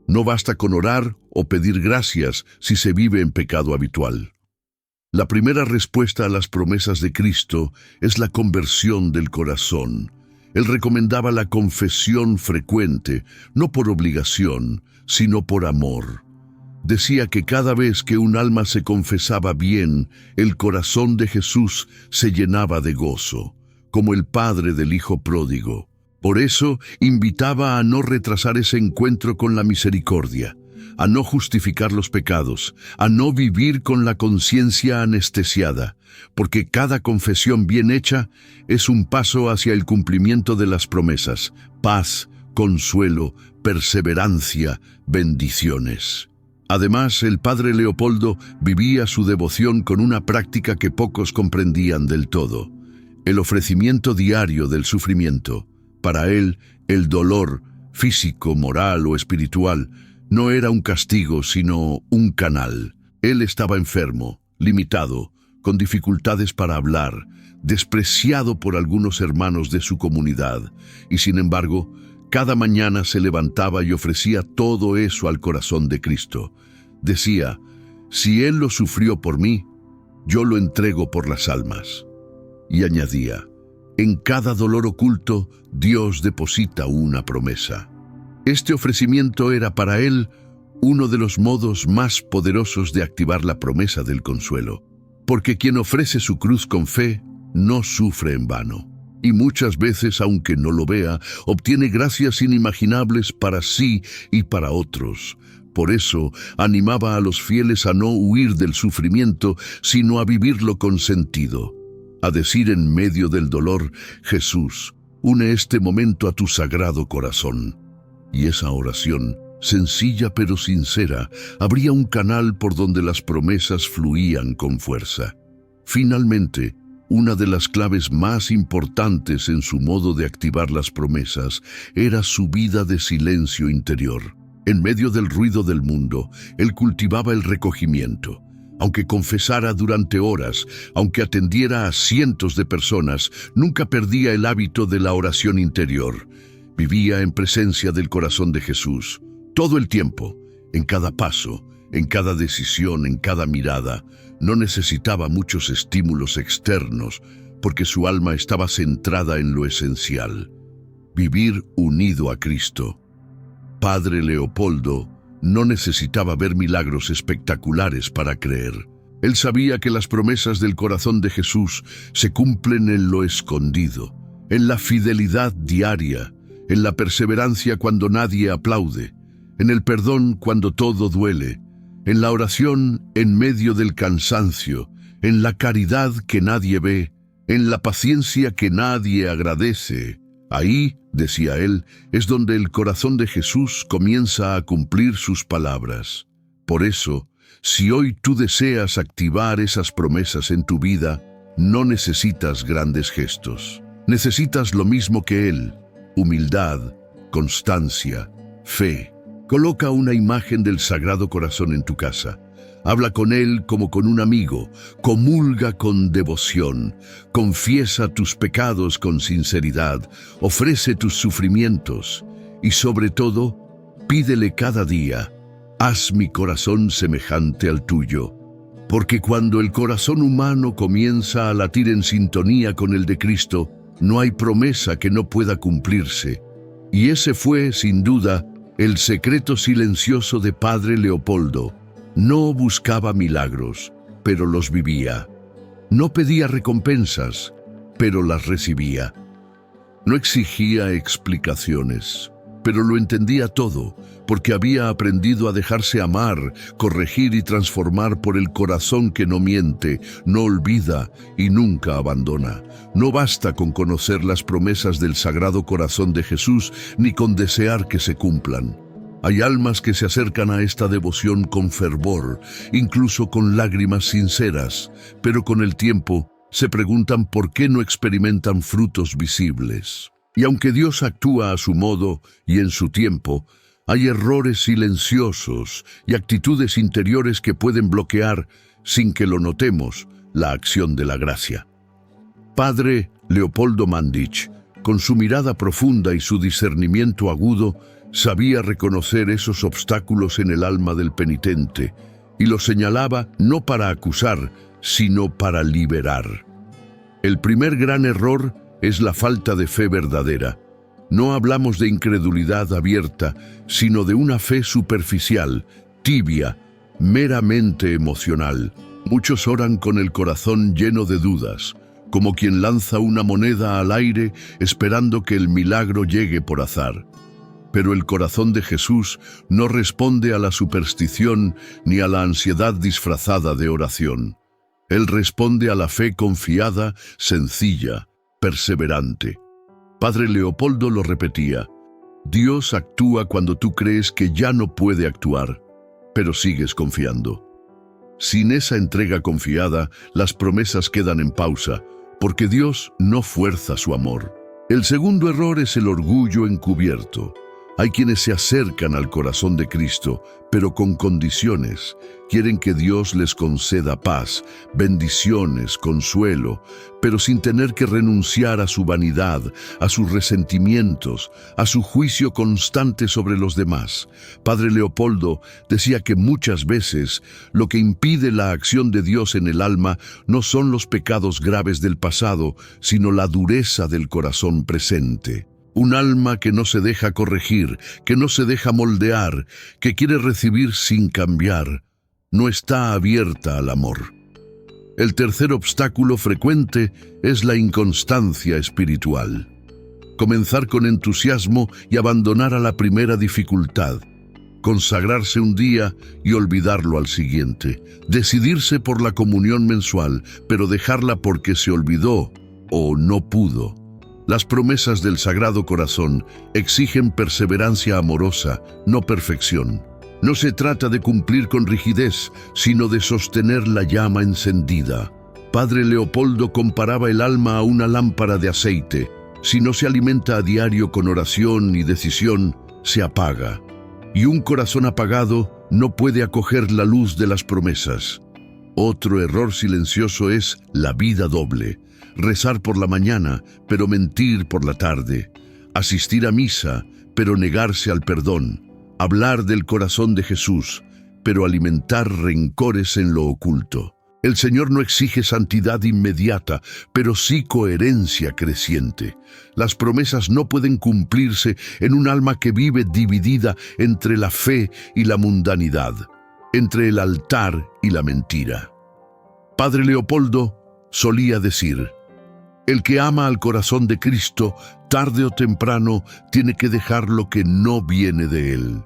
No basta con orar o pedir gracias si se vive en pecado habitual. La primera respuesta a las promesas de Cristo es la conversión del corazón. Él recomendaba la confesión frecuente, no por obligación, sino por amor. Decía que cada vez que un alma se confesaba bien, el corazón de Jesús se llenaba de gozo, como el padre del hijo pródigo. Por eso invitaba a no retrasar ese encuentro con la misericordia, a no justificar los pecados, a no vivir con la conciencia anestesiada, porque cada confesión bien hecha es un paso hacia el cumplimiento de las promesas: paz, consuelo, perseverancia, bendiciones. Además, el Padre Leopoldo vivía su devoción con una práctica que pocos comprendían del todo: el ofrecimiento diario del sufrimiento. Para él, el dolor, físico, moral o espiritual, no era un castigo, sino un canal. Él estaba enfermo, limitado, con dificultades para hablar, despreciado por algunos hermanos de su comunidad, y sin embargo, cada mañana se levantaba y ofrecía todo eso al corazón de Cristo. Decía: si Él lo sufrió por mí, yo lo entrego por las almas. Y añadía: en cada dolor oculto, Dios deposita una promesa. Este ofrecimiento era para él uno de los modos más poderosos de activar la promesa del consuelo, porque quien ofrece su cruz con fe no sufre en vano. Y muchas veces, aunque no lo vea, obtiene gracias inimaginables para sí y para otros. Por eso, animaba a los fieles a no huir del sufrimiento, sino a vivirlo con sentido. A decir en medio del dolor: Jesús, une este momento a tu sagrado corazón. Y esa oración, sencilla pero sincera, abría un canal por donde las promesas fluían con fuerza. Finalmente, una de las claves más importantes en su modo de activar las promesas era su vida de silencio interior. En medio del ruido del mundo, él cultivaba el recogimiento. Aunque confesara durante horas, aunque atendiera a cientos de personas, nunca perdía el hábito de la oración interior. Vivía en presencia del corazón de Jesús, todo el tiempo, En cada paso, en cada decisión, en cada mirada, no necesitaba muchos estímulos externos, porque su alma estaba centrada en lo esencial: vivir unido a Cristo. Padre Leopoldo no necesitaba ver milagros espectaculares para creer. Él sabía que las promesas del corazón de Jesús se cumplen en lo escondido, en la fidelidad diaria, en la perseverancia cuando nadie aplaude, en el perdón cuando todo duele, en la oración en medio del cansancio, en la caridad que nadie ve, en la paciencia que nadie agradece. Ahí, decía él, es donde el corazón de Jesús comienza a cumplir sus palabras. Por eso, si hoy tú deseas activar esas promesas en tu vida, no necesitas grandes gestos. Necesitas lo mismo que Él: humildad, constancia, fe. Coloca una imagen del Sagrado Corazón en tu casa. Habla con Él como con un amigo, comulga con devoción, confiesa tus pecados con sinceridad, ofrece tus sufrimientos y, sobre todo, pídele cada día: haz mi corazón semejante al tuyo. Porque cuando el corazón humano comienza a latir en sintonía con el de Cristo, no hay promesa que no pueda cumplirse. Y ese fue, sin duda, el secreto silencioso de Padre Leopoldo. No buscaba milagros, pero los vivía. No pedía recompensas, pero las recibía. No exigía explicaciones, pero lo entendía todo, porque había aprendido a dejarse amar, corregir y transformar por el corazón que no miente, no olvida y nunca abandona. No basta con conocer las promesas del Sagrado Corazón de Jesús, ni con desear que se cumplan. Hay almas que se acercan a esta devoción con fervor, incluso con lágrimas sinceras, pero con el tiempo se preguntan por qué no experimentan frutos visibles. Y aunque Dios actúa a su modo y en su tiempo, hay errores silenciosos y actitudes interiores que pueden bloquear, sin que lo notemos, la acción de la gracia. Padre Leopoldo Mandić, con su mirada profunda y su discernimiento agudo, sabía reconocer esos obstáculos en el alma del penitente y los señalaba no para acusar, sino para liberar. El primer gran error es la falta de fe verdadera. No hablamos de incredulidad abierta, sino de una fe superficial, tibia, meramente emocional. Muchos oran con el corazón lleno de dudas, como quien lanza una moneda al aire esperando que el milagro llegue por azar. Pero el corazón de Jesús no responde a la superstición ni a la ansiedad disfrazada de oración. Él responde a la fe confiada, sencilla, perseverante. Padre Leopoldo lo repetía: Dios actúa cuando tú crees que ya no puede actuar, pero sigues confiando. Sin esa entrega confiada, las promesas quedan en pausa, porque Dios no fuerza su amor. El segundo error es el orgullo encubierto. Hay quienes se acercan al corazón de Cristo, pero con condiciones. Quieren que Dios les conceda paz, bendiciones, consuelo, pero sin tener que renunciar a su vanidad, a sus resentimientos, a su juicio constante sobre los demás. Padre Leopoldo decía que muchas veces lo que impide la acción de Dios en el alma no son los pecados graves del pasado, sino la dureza del corazón presente. Un alma que no se deja corregir, que no se deja moldear, que quiere recibir sin cambiar, no está abierta al amor. El tercer obstáculo frecuente es la inconstancia espiritual. Comenzar con entusiasmo y abandonar a la primera dificultad. Consagrarse un día y olvidarlo al siguiente. Decidirse por la comunión mensual, pero dejarla porque se olvidó o no pudo. Las promesas del Sagrado Corazón exigen perseverancia amorosa, no perfección. No se trata de cumplir con rigidez, sino de sostener la llama encendida. Padre Leopoldo comparaba el alma a una lámpara de aceite. Si no se alimenta a diario con oración y decisión, se apaga. Y un corazón apagado no puede acoger la luz de las promesas. Otro error silencioso es la vida doble. Rezar por la mañana, pero mentir por la tarde. Asistir a misa, pero negarse al perdón. hablar del corazón de Jesús, pero alimentar rencores en lo oculto. El Señor no exige santidad inmediata, pero sí coherencia creciente. Las promesas no pueden cumplirse en un alma que vive dividida entre la fe y la mundanidad, entre el altar y la mentira. Padre Leopoldo solía decir: el que ama al corazón de Cristo, tarde o temprano, tiene que dejar lo que no viene de él.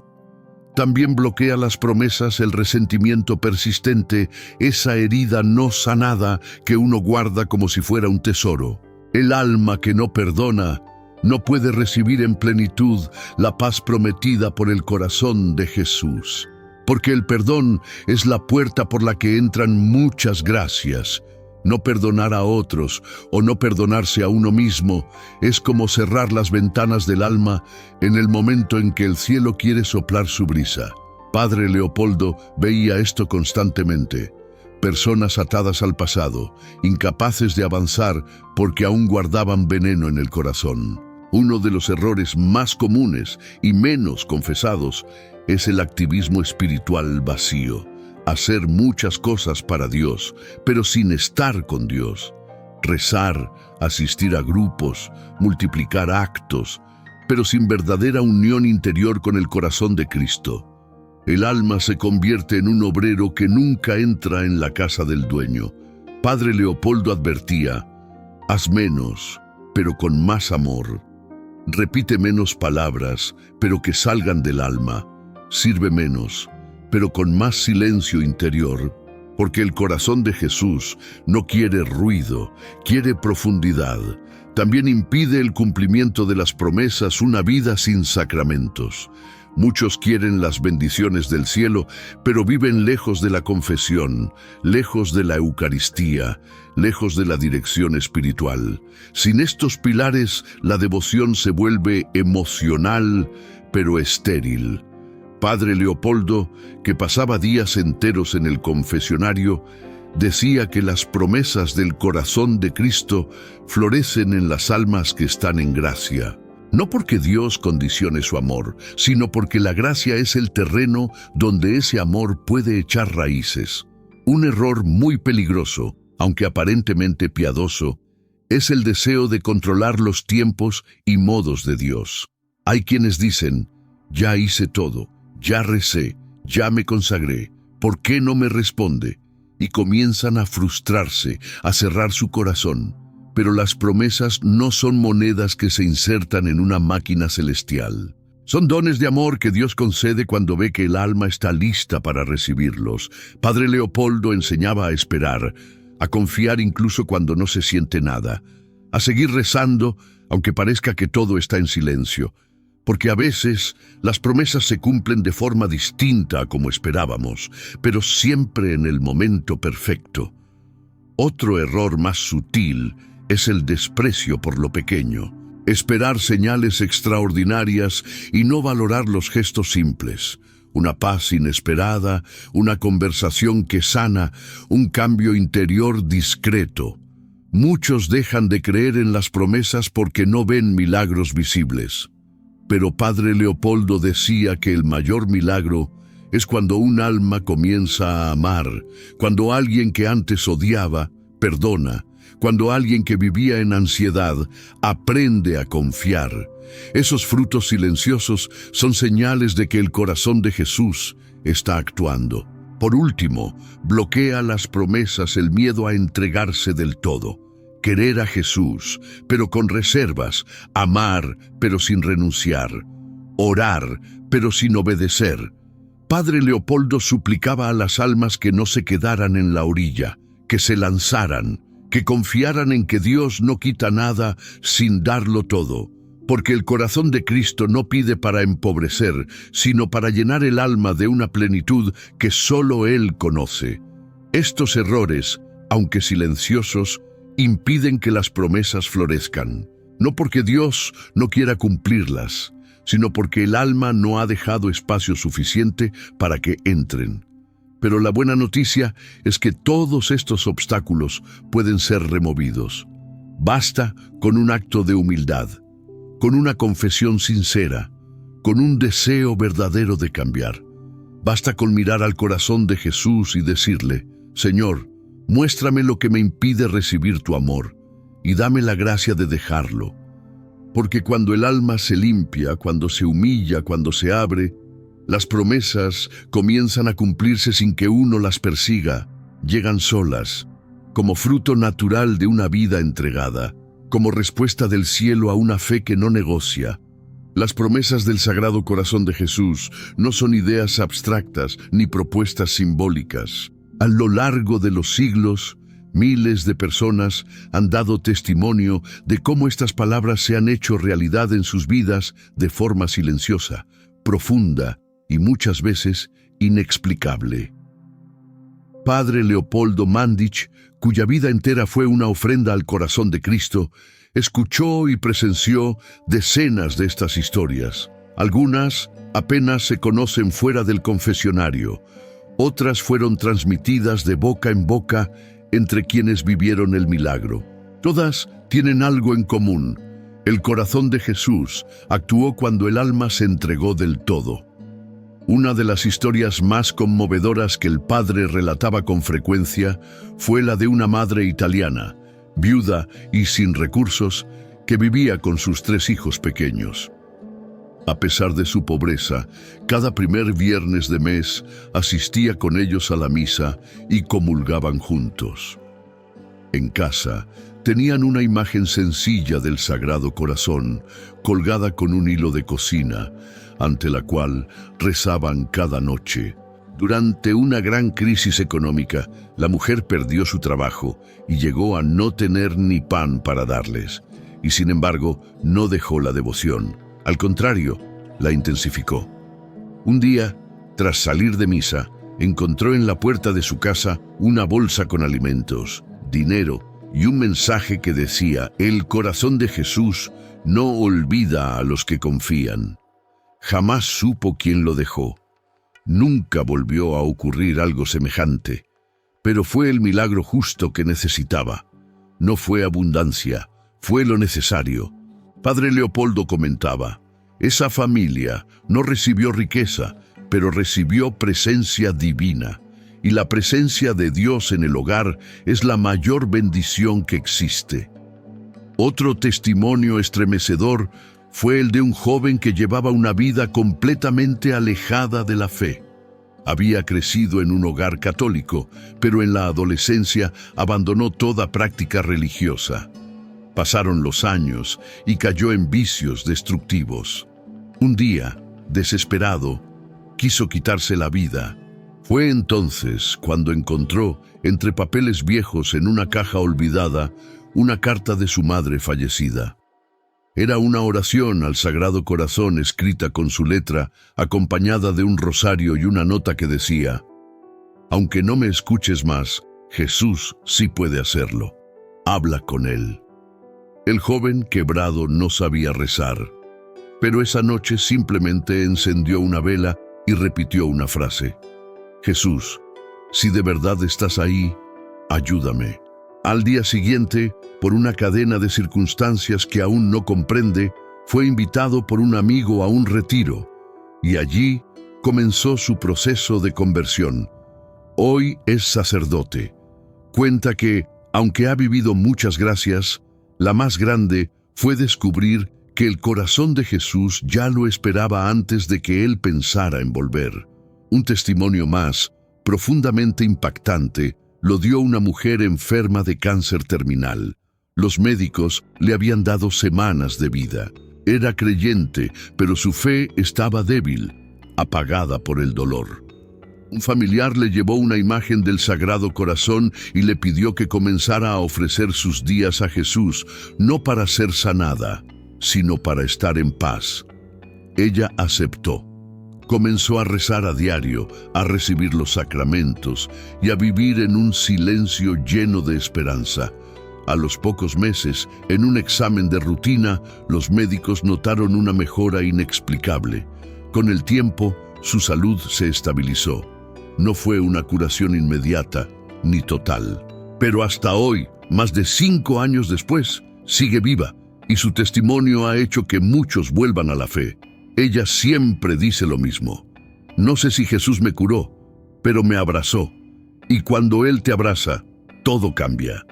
También bloquea las promesas el resentimiento persistente, esa herida no sanada que uno guarda como si fuera un tesoro. El alma que no perdona no puede recibir en plenitud la paz prometida por el corazón de Jesús, porque el perdón es la puerta por la que entran muchas gracias. No perdonar a otros o no perdonarse a uno mismo es como cerrar las ventanas del alma en el momento en que el cielo quiere soplar su brisa. Padre Leopoldo veía esto constantemente. Personas atadas al pasado, incapaces de avanzar porque aún guardaban veneno en el corazón. Uno de los errores más comunes y menos confesados es el activismo espiritual vacío. Hacer muchas cosas para Dios, pero sin estar con Dios. Rezar, asistir a grupos, multiplicar actos, pero sin verdadera unión interior con el corazón de Cristo. El alma se convierte en un obrero que nunca entra en la casa del dueño. Padre Leopoldo advertía: haz menos, pero con más amor. Repite menos palabras, pero que salgan del alma. Sirve menos, pero con más silencio interior, porque el corazón de Jesús no quiere ruido, quiere profundidad. También impide el cumplimiento de las promesas una vida sin sacramentos. Muchos quieren las bendiciones del cielo, pero viven lejos de la confesión, lejos de la Eucaristía, lejos de la dirección espiritual. Sin estos pilares, la devoción se vuelve emocional, pero estéril. Padre Leopoldo, que pasaba días enteros en el confesionario, decía que las promesas del corazón de Cristo florecen en las almas que están en gracia. No porque Dios condicione su amor, sino porque la gracia es el terreno donde ese amor puede echar raíces. Un error muy peligroso, aunque aparentemente piadoso, es el deseo de controlar los tiempos y modos de Dios. Hay quienes dicen: ya hice todo, ya recé, ya me consagré, ¿por qué no me responde? Y comienzan a frustrarse, a cerrar su corazón. Pero las promesas no son monedas que se insertan en una máquina celestial. Son dones de amor que Dios concede cuando ve que el alma está lista para recibirlos. Padre Leopoldo enseñaba a esperar, a confiar incluso cuando no se siente nada, a seguir rezando aunque parezca que todo está en silencio. Porque a veces las promesas se cumplen de forma distinta a como esperábamos, pero siempre en el momento perfecto. Otro error más sutil es el desprecio por lo pequeño. Esperar señales extraordinarias y no valorar los gestos simples. Una paz inesperada, una conversación que sana, un cambio interior discreto. Muchos dejan de creer en las promesas porque no ven milagros visibles. Pero Padre Leopoldo decía que el mayor milagro es cuando un alma comienza a amar, cuando alguien que antes odiaba, perdona, cuando alguien que vivía en ansiedad aprende a confiar. Esos frutos silenciosos son señales de que el corazón de Jesús está actuando. Por último, bloquea las promesas el miedo a entregarse del todo. Querer a Jesús, pero con reservas, amar, pero sin renunciar, orar, pero sin obedecer. Padre Leopoldo suplicaba a las almas que no se quedaran en la orilla, que se lanzaran, que confiaran en que Dios no quita nada sin darlo todo, porque el corazón de Cristo no pide para empobrecer, sino para llenar el alma de una plenitud que solo Él conoce. Estos errores, aunque silenciosos, impiden que las promesas florezcan, no porque Dios no quiera cumplirlas, sino porque el alma no ha dejado espacio suficiente para que entren. Pero la buena noticia es que todos estos obstáculos pueden ser removidos. Basta con un acto de humildad, con una confesión sincera, con un deseo verdadero de cambiar. Basta con mirar al corazón de Jesús y decirle: Señor, muéstrame lo que me impide recibir tu amor y dame la gracia de dejarlo. Porque cuando el alma se limpia, cuando se humilla, cuando se abre, las promesas comienzan a cumplirse sin que uno las persiga. Llegan solas, como fruto natural de una vida entregada, como respuesta del cielo a una fe que no negocia. Las promesas del Sagrado Corazón de Jesús no son ideas abstractas ni propuestas simbólicas. A lo largo de los siglos, miles de personas han dado testimonio de cómo estas palabras se han hecho realidad en sus vidas de forma silenciosa, profunda y muchas veces inexplicable. Padre Leopoldo Mandić, cuya vida entera fue una ofrenda al corazón de Cristo, escuchó y presenció decenas de estas historias. Algunas apenas se conocen fuera del confesionario, otras fueron transmitidas de boca en boca entre quienes vivieron el milagro. Todas tienen algo en común: el corazón de Jesús actuó cuando el alma se entregó del todo. Una de las historias más conmovedoras que el padre relataba con frecuencia fue la de una madre italiana, viuda y sin recursos, que vivía con sus 3 hijos pequeños. A pesar de su pobreza, cada primer viernes de mes asistía con ellos a la misa y comulgaban juntos. En casa, tenían una imagen sencilla del Sagrado Corazón, colgada con un hilo de cocina, ante la cual rezaban cada noche. Durante una gran crisis económica, la mujer perdió su trabajo y llegó a no tener ni pan para darles. Y sin embargo, no dejó la devoción. Al contrario, la intensificó. Un día, tras salir de misa, encontró en la puerta de su casa una bolsa con alimentos, dinero y un mensaje que decía: el corazón de Jesús no olvida a los que confían. Jamás supo quién lo dejó. Nunca volvió a ocurrir algo semejante, pero fue el milagro justo que necesitaba. No fue abundancia, fue lo necesario. Padre Leopoldo comentaba: esa familia no recibió riqueza, pero recibió presencia divina. Y la presencia de Dios en el hogar es la mayor bendición que existe. Otro testimonio estremecedor fue el de un joven que llevaba una vida completamente alejada de la fe. Había crecido en un hogar católico, pero en la adolescencia abandonó toda práctica religiosa. Pasaron los años y cayó en vicios destructivos. Un día, desesperado, quiso quitarse la vida. Fue entonces cuando encontró, entre papeles viejos en una caja olvidada, una carta de su madre fallecida. Era una oración al Sagrado Corazón escrita con su letra, acompañada de un rosario y una nota que decía: aunque no me escuches más, Jesús sí puede hacerlo. Habla con Él. El joven quebrado no sabía rezar, pero esa noche simplemente encendió una vela y repitió una frase: Jesús, si de verdad estás ahí, ayúdame. Al día siguiente, por una cadena de circunstancias que aún no comprende, fue invitado por un amigo a un retiro, y allí comenzó su proceso de conversión. Hoy es sacerdote. Cuenta que, aunque ha vivido muchas gracias, la más grande fue descubrir que el corazón de Jesús ya lo esperaba antes de que él pensara en volver. Un testimonio más, profundamente impactante, lo dio una mujer enferma de cáncer terminal. Los médicos le habían dado semanas de vida. Era creyente, pero su fe estaba débil, apagada por el dolor. Un familiar le llevó una imagen del Sagrado Corazón y le pidió que comenzara a ofrecer sus días a Jesús, no para ser sanada, sino para estar en paz. Ella aceptó. Comenzó a rezar a diario, a recibir los sacramentos y a vivir en un silencio lleno de esperanza. A los pocos meses, en un examen de rutina, los médicos notaron una mejora inexplicable. Con el tiempo, su salud se estabilizó. No fue una curación inmediata ni total. Pero hasta hoy, más de 5 años después, sigue viva y su testimonio ha hecho que muchos vuelvan a la fe. Ella siempre dice lo mismo. No sé si Jesús me curó, pero me abrazó. Y cuando Él te abraza, todo cambia.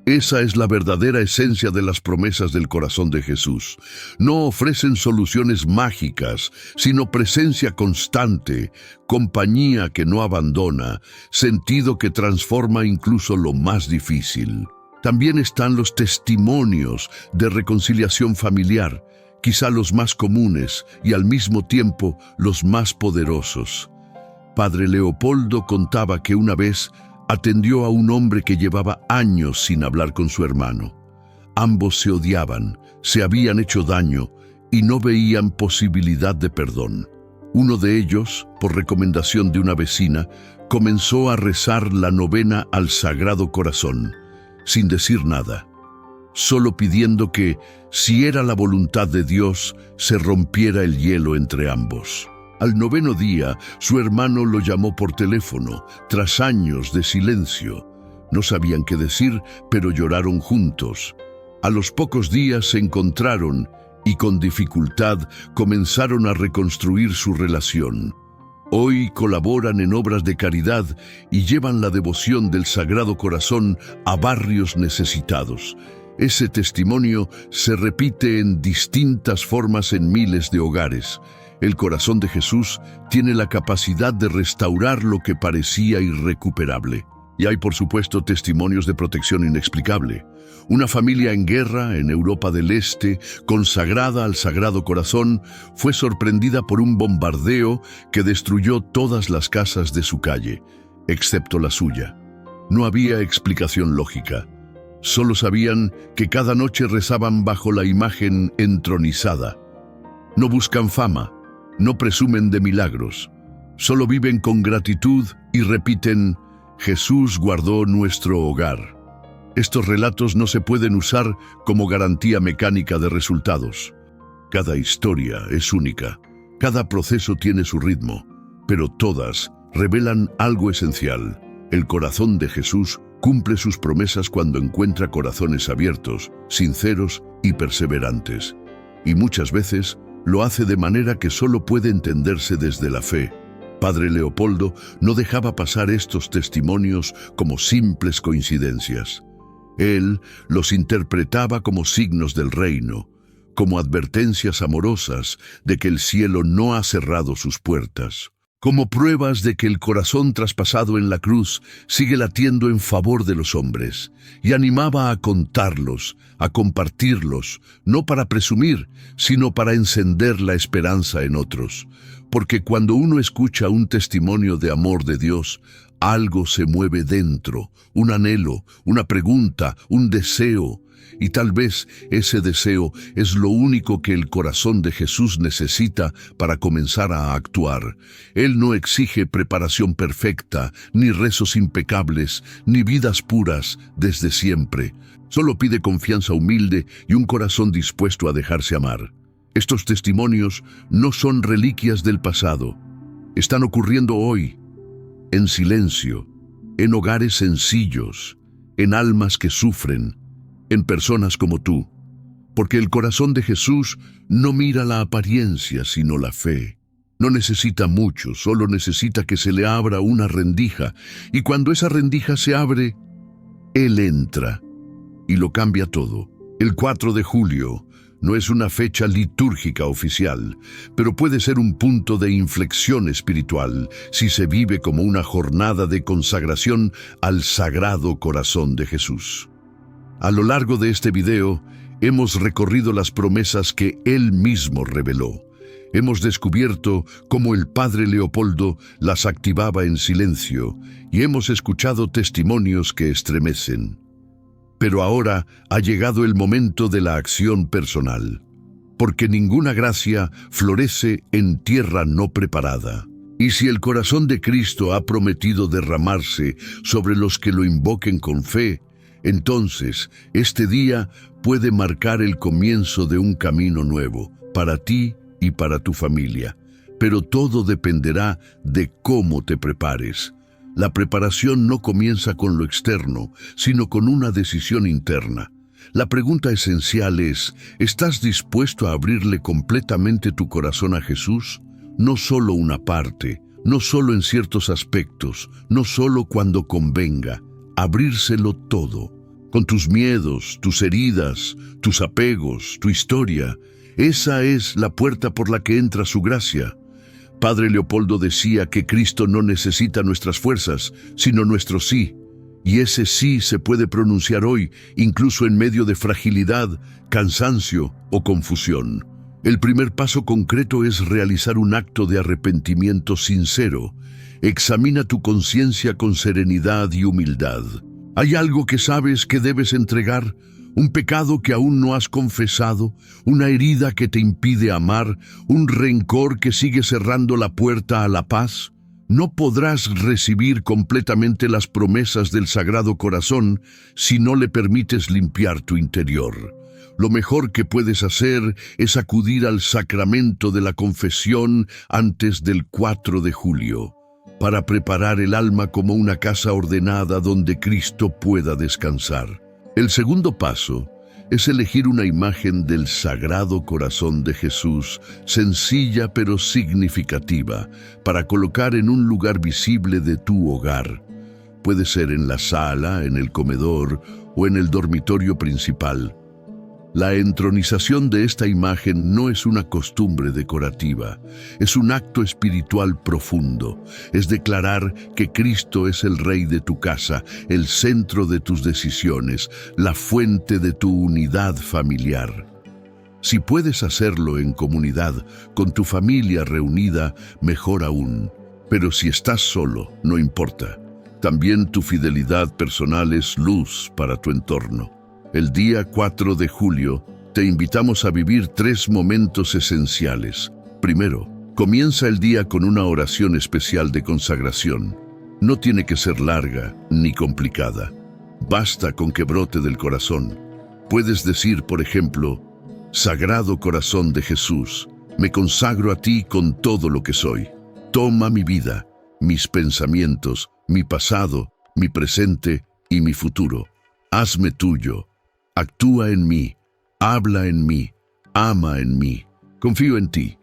Esa es la verdadera esencia de las promesas del corazón de Jesús. No ofrecen soluciones mágicas, sino presencia constante, compañía que no abandona, sentido que transforma incluso lo más difícil. También están los testimonios de reconciliación familiar, quizá los más comunes y al mismo tiempo los más poderosos. Padre Leopoldo contaba que una vez atendió a un hombre que llevaba años sin hablar con su hermano. Ambos se odiaban, se habían hecho daño y no veían posibilidad de perdón. Uno de ellos, por recomendación de una vecina, comenzó a rezar la novena al Sagrado Corazón, sin decir nada, solo pidiendo que, si era la voluntad de Dios, se rompiera el hielo entre ambos. Al 9º día, su hermano lo llamó por teléfono, tras años de silencio. No sabían qué decir, pero lloraron juntos. A los pocos días se encontraron y con dificultad comenzaron a reconstruir su relación. Hoy colaboran en obras de caridad y llevan la devoción del Sagrado Corazón a barrios necesitados. Ese testimonio se repite en distintas formas en miles de hogares. El corazón de Jesús tiene la capacidad de restaurar lo que parecía irrecuperable. Y hay, por supuesto, testimonios de protección inexplicable. Una familia en guerra en Europa del Este, consagrada al Sagrado Corazón, fue sorprendida por un bombardeo que destruyó todas las casas de su calle, excepto la suya. No había explicación lógica. Solo sabían que cada noche rezaban bajo la imagen entronizada. No buscan fama. No presumen de milagros, solo viven con gratitud y repiten, Jesús guardó nuestro hogar. Estos relatos no se pueden usar como garantía mecánica de resultados. Cada historia es única, cada proceso tiene su ritmo, pero todas revelan algo esencial. El corazón de Jesús cumple sus promesas cuando encuentra corazones abiertos, sinceros y perseverantes. Y muchas veces lo hace de manera que solo puede entenderse desde la fe. Padre Leopoldo no dejaba pasar estos testimonios como simples coincidencias. Él los interpretaba como signos del reino, como advertencias amorosas de que el cielo no ha cerrado sus puertas, como pruebas de que el corazón traspasado en la cruz sigue latiendo en favor de los hombres, y animaba a contarlos, a compartirlos, no para presumir, sino para encender la esperanza en otros. Porque cuando uno escucha un testimonio de amor de Dios, algo se mueve dentro, un anhelo, una pregunta, un deseo. Y tal vez ese deseo es lo único que el corazón de Jesús necesita para comenzar a actuar. Él no exige preparación perfecta, ni rezos impecables, ni vidas puras desde siempre. Solo pide confianza humilde y un corazón dispuesto a dejarse amar. Estos testimonios no son reliquias del pasado. Están ocurriendo hoy, en silencio, en hogares sencillos, en almas que sufren, en personas como tú, porque el corazón de Jesús no mira la apariencia, sino la fe. No necesita mucho, solo necesita que se le abra una rendija, y cuando esa rendija se abre, Él entra y lo cambia todo. El 4 de julio no es una fecha litúrgica oficial, pero puede ser un punto de inflexión espiritual si se vive como una jornada de consagración al Sagrado Corazón de Jesús. A lo largo de este video, hemos recorrido las promesas que Él mismo reveló. Hemos descubierto cómo el Padre Leopoldo las activaba en silencio y hemos escuchado testimonios que estremecen. Pero ahora ha llegado el momento de la acción personal, porque ninguna gracia florece en tierra no preparada. Y si el corazón de Cristo ha prometido derramarse sobre los que lo invoquen con fe, entonces este día puede marcar el comienzo de un camino nuevo para ti y para tu familia. Pero todo dependerá de cómo te prepares. La preparación no comienza con lo externo, sino con una decisión interna. La pregunta esencial es, ¿estás dispuesto a abrirle completamente tu corazón a Jesús? No solo una parte, no solo en ciertos aspectos, no solo cuando convenga, abrírselo todo, con tus miedos, tus heridas, tus apegos, tu historia. Esa es la puerta por la que entra su gracia. Padre Leopoldo decía que Cristo no necesita nuestras fuerzas, sino nuestro sí. Y ese sí se puede pronunciar hoy, incluso en medio de fragilidad, cansancio o confusión. El primer paso concreto es realizar un acto de arrepentimiento sincero. Examina tu conciencia con serenidad y humildad. ¿Hay algo que sabes que debes entregar? ¿Un pecado que aún no has confesado? ¿Una herida que te impide amar? ¿Un rencor que sigue cerrando la puerta a la paz? No podrás recibir completamente las promesas del Sagrado Corazón si no le permites limpiar tu interior. Lo mejor que puedes hacer es acudir al sacramento de la confesión antes del 4 de julio, para preparar el alma como una casa ordenada donde Cristo pueda descansar. El segundo paso es elegir una imagen del Sagrado Corazón de Jesús, sencilla pero significativa, para colocar en un lugar visible de tu hogar. Puede ser en la sala, en el comedor o en el dormitorio principal. La entronización de esta imagen no es una costumbre decorativa, es un acto espiritual profundo. Es declarar que Cristo es el Rey de tu casa, el centro de tus decisiones, la fuente de tu unidad familiar. Si puedes hacerlo en comunidad, con tu familia reunida, mejor aún. Pero si estás solo, no importa. También tu fidelidad personal es luz para tu entorno. El día 4 de julio, te invitamos a vivir 3 momentos esenciales. Primero, comienza el día con una oración especial de consagración. No tiene que ser larga ni complicada. Basta con que brote del corazón. Puedes decir, por ejemplo, Sagrado Corazón de Jesús, me consagro a ti con todo lo que soy. Toma mi vida, mis pensamientos, mi pasado, mi presente y mi futuro. Hazme tuyo. Actúa en mí, habla en mí, ama en mí. Confío en ti.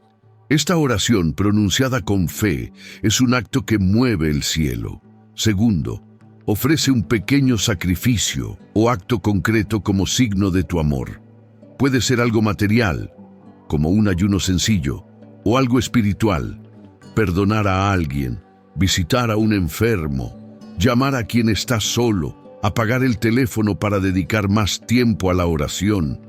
Esta oración, pronunciada con fe, es un acto que mueve el cielo. Segundo, ofrece un pequeño sacrificio o acto concreto como signo de tu amor. Puede ser algo material, como un ayuno sencillo, o algo espiritual, perdonar a alguien, visitar a un enfermo, llamar a quien está solo, apagar el teléfono para dedicar más tiempo a la oración.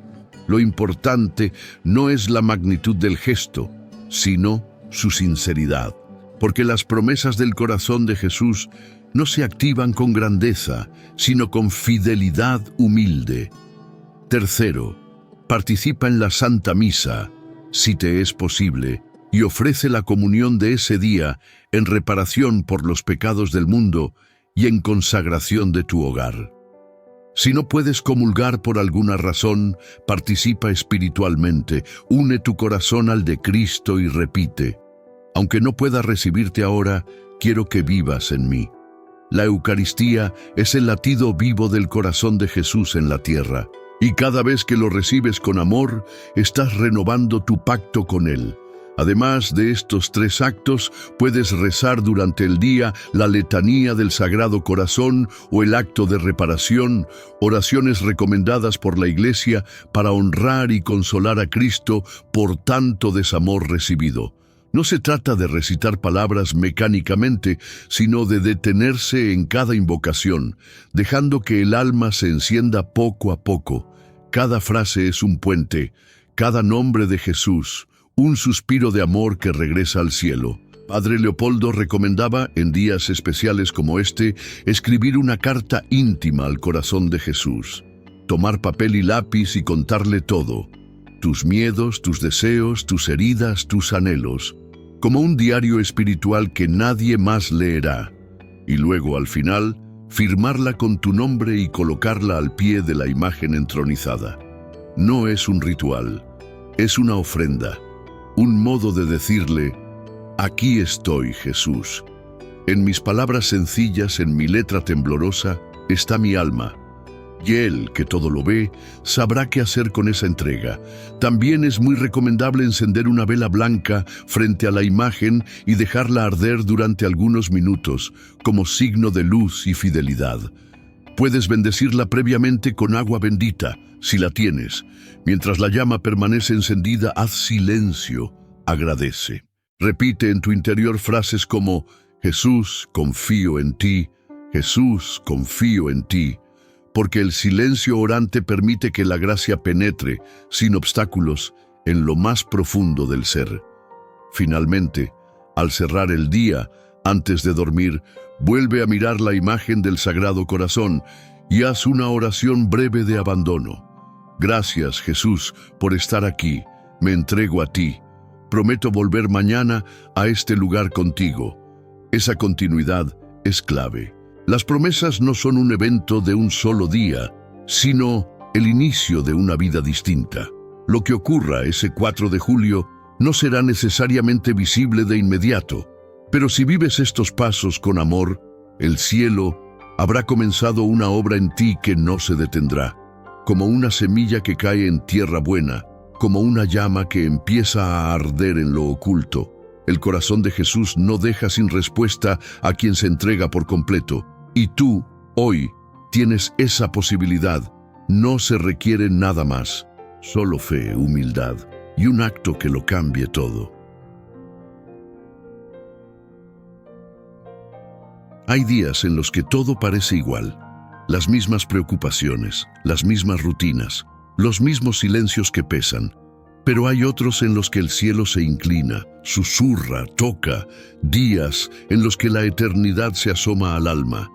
Lo importante no es la magnitud del gesto, sino su sinceridad, porque las promesas del corazón de Jesús no se activan con grandeza, sino con fidelidad humilde. Tercero, participa en la Santa Misa, si te es posible, y ofrece la comunión de ese día en reparación por los pecados del mundo y en consagración de tu hogar. Si no puedes comulgar por alguna razón, participa espiritualmente, une tu corazón al de Cristo y repite: aunque no pueda recibirte ahora, quiero que vivas en mí. La Eucaristía es el latido vivo del corazón de Jesús en la tierra, y cada vez que lo recibes con amor, estás renovando tu pacto con Él. Además de estos 3 actos, puedes rezar durante el día la letanía del Sagrado Corazón o el acto de reparación, oraciones recomendadas por la Iglesia para honrar y consolar a Cristo por tanto desamor recibido. No se trata de recitar palabras mecánicamente, sino de detenerse en cada invocación, dejando que el alma se encienda poco a poco. Cada frase es un puente, cada nombre de Jesús, un suspiro de amor que regresa al cielo. Padre Leopoldo recomendaba, en días especiales como este, escribir una carta íntima al corazón de Jesús. Tomar papel y lápiz y contarle todo. Tus miedos, tus deseos, tus heridas, tus anhelos. Como un diario espiritual que nadie más leerá. Y luego, al final, firmarla con tu nombre y colocarla al pie de la imagen entronizada. No es un ritual, es una ofrenda. Un modo de decirle: aquí estoy, Jesús. En mis palabras sencillas, en mi letra temblorosa, está mi alma. Y Él, que todo lo ve, sabrá qué hacer con esa entrega. También es muy recomendable encender una vela blanca frente a la imagen y dejarla arder durante algunos minutos, como signo de luz y fidelidad. Puedes bendecirla previamente con agua bendita, si la tienes. Mientras la llama permanece encendida, haz silencio, agradece. Repite en tu interior frases como: Jesús, confío en ti. Jesús, confío en ti. Porque el silencio orante permite que la gracia penetre, sin obstáculos, en lo más profundo del ser. Finalmente, al cerrar el día, antes de dormir, vuelve a mirar la imagen del Sagrado Corazón y haz una oración breve de abandono. Gracias, Jesús, por estar aquí. Me entrego a ti. Prometo volver mañana a este lugar contigo. Esa continuidad es clave. Las promesas no son un evento de un solo día, sino el inicio de una vida distinta. Lo que ocurra ese 4 de julio no será necesariamente visible de inmediato, pero si vives estos pasos con amor, el cielo habrá comenzado una obra en ti que no se detendrá, como una semilla que cae en tierra buena, como una llama que empieza a arder en lo oculto. El corazón de Jesús no deja sin respuesta a quien se entrega por completo. Y tú, hoy, tienes esa posibilidad. No se requiere nada más, solo fe, humildad y un acto que lo cambie todo. Hay días en los que todo parece igual. Las mismas preocupaciones, las mismas rutinas, los mismos silencios que pesan. Pero hay otros en los que el cielo se inclina, susurra, toca. Días en los que la eternidad se asoma al alma.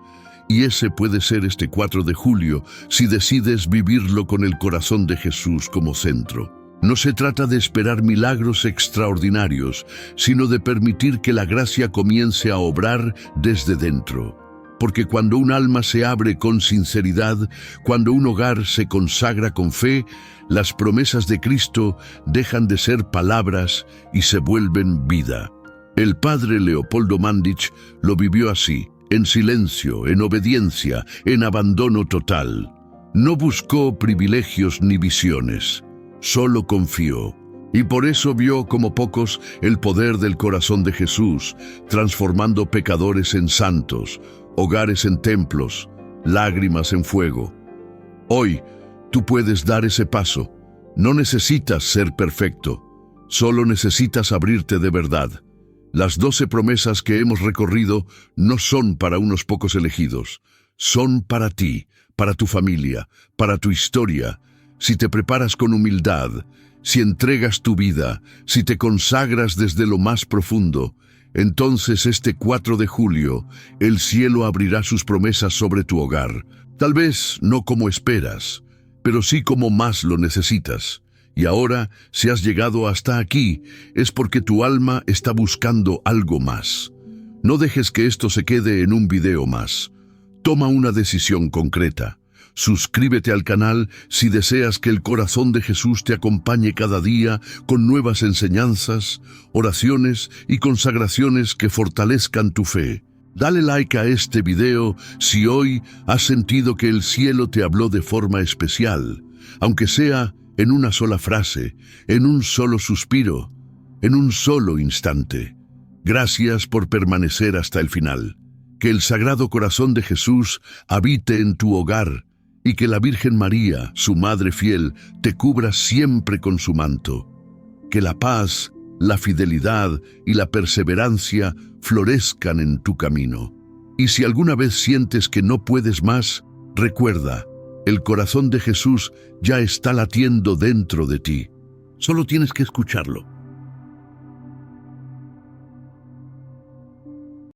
Y ese puede ser este 4 de julio si decides vivirlo con el corazón de Jesús como centro. No se trata de esperar milagros extraordinarios, sino de permitir que la gracia comience a obrar desde dentro. Porque cuando un alma se abre con sinceridad, cuando un hogar se consagra con fe, las promesas de Cristo dejan de ser palabras y se vuelven vida. El padre Leopoldo Mandić lo vivió así. En silencio, en obediencia, en abandono total. No buscó privilegios ni visiones, solo confió. Y por eso vio como pocos el poder del corazón de Jesús, transformando pecadores en santos, hogares en templos, lágrimas en fuego. Hoy, tú puedes dar ese paso. No necesitas ser perfecto, solo necesitas abrirte de verdad. Las 12 promesas que hemos recorrido no son para unos pocos elegidos. Son para ti, para tu familia, para tu historia. Si te preparas con humildad, si entregas tu vida, si te consagras desde lo más profundo, entonces este 4 de julio, el cielo abrirá sus promesas sobre tu hogar. Tal vez no como esperas, pero sí como más lo necesitas. Y ahora, si has llegado hasta aquí, es porque tu alma está buscando algo más. No dejes que esto se quede en un video más. Toma una decisión concreta. Suscríbete al canal si deseas que el corazón de Jesús te acompañe cada día con nuevas enseñanzas, oraciones y consagraciones que fortalezcan tu fe. Dale like a este video si hoy has sentido que el cielo te habló de forma especial, aunque sea en una sola frase, en un solo suspiro, en un solo instante. Gracias por permanecer hasta el final. Que el Sagrado Corazón de Jesús habite en tu hogar y que la Virgen María, su Madre fiel, te cubra siempre con su manto. Que la paz, la fidelidad y la perseverancia florezcan en tu camino. Y si alguna vez sientes que no puedes más, recuerda, el corazón de Jesús ya está latiendo dentro de ti. Solo tienes que escucharlo.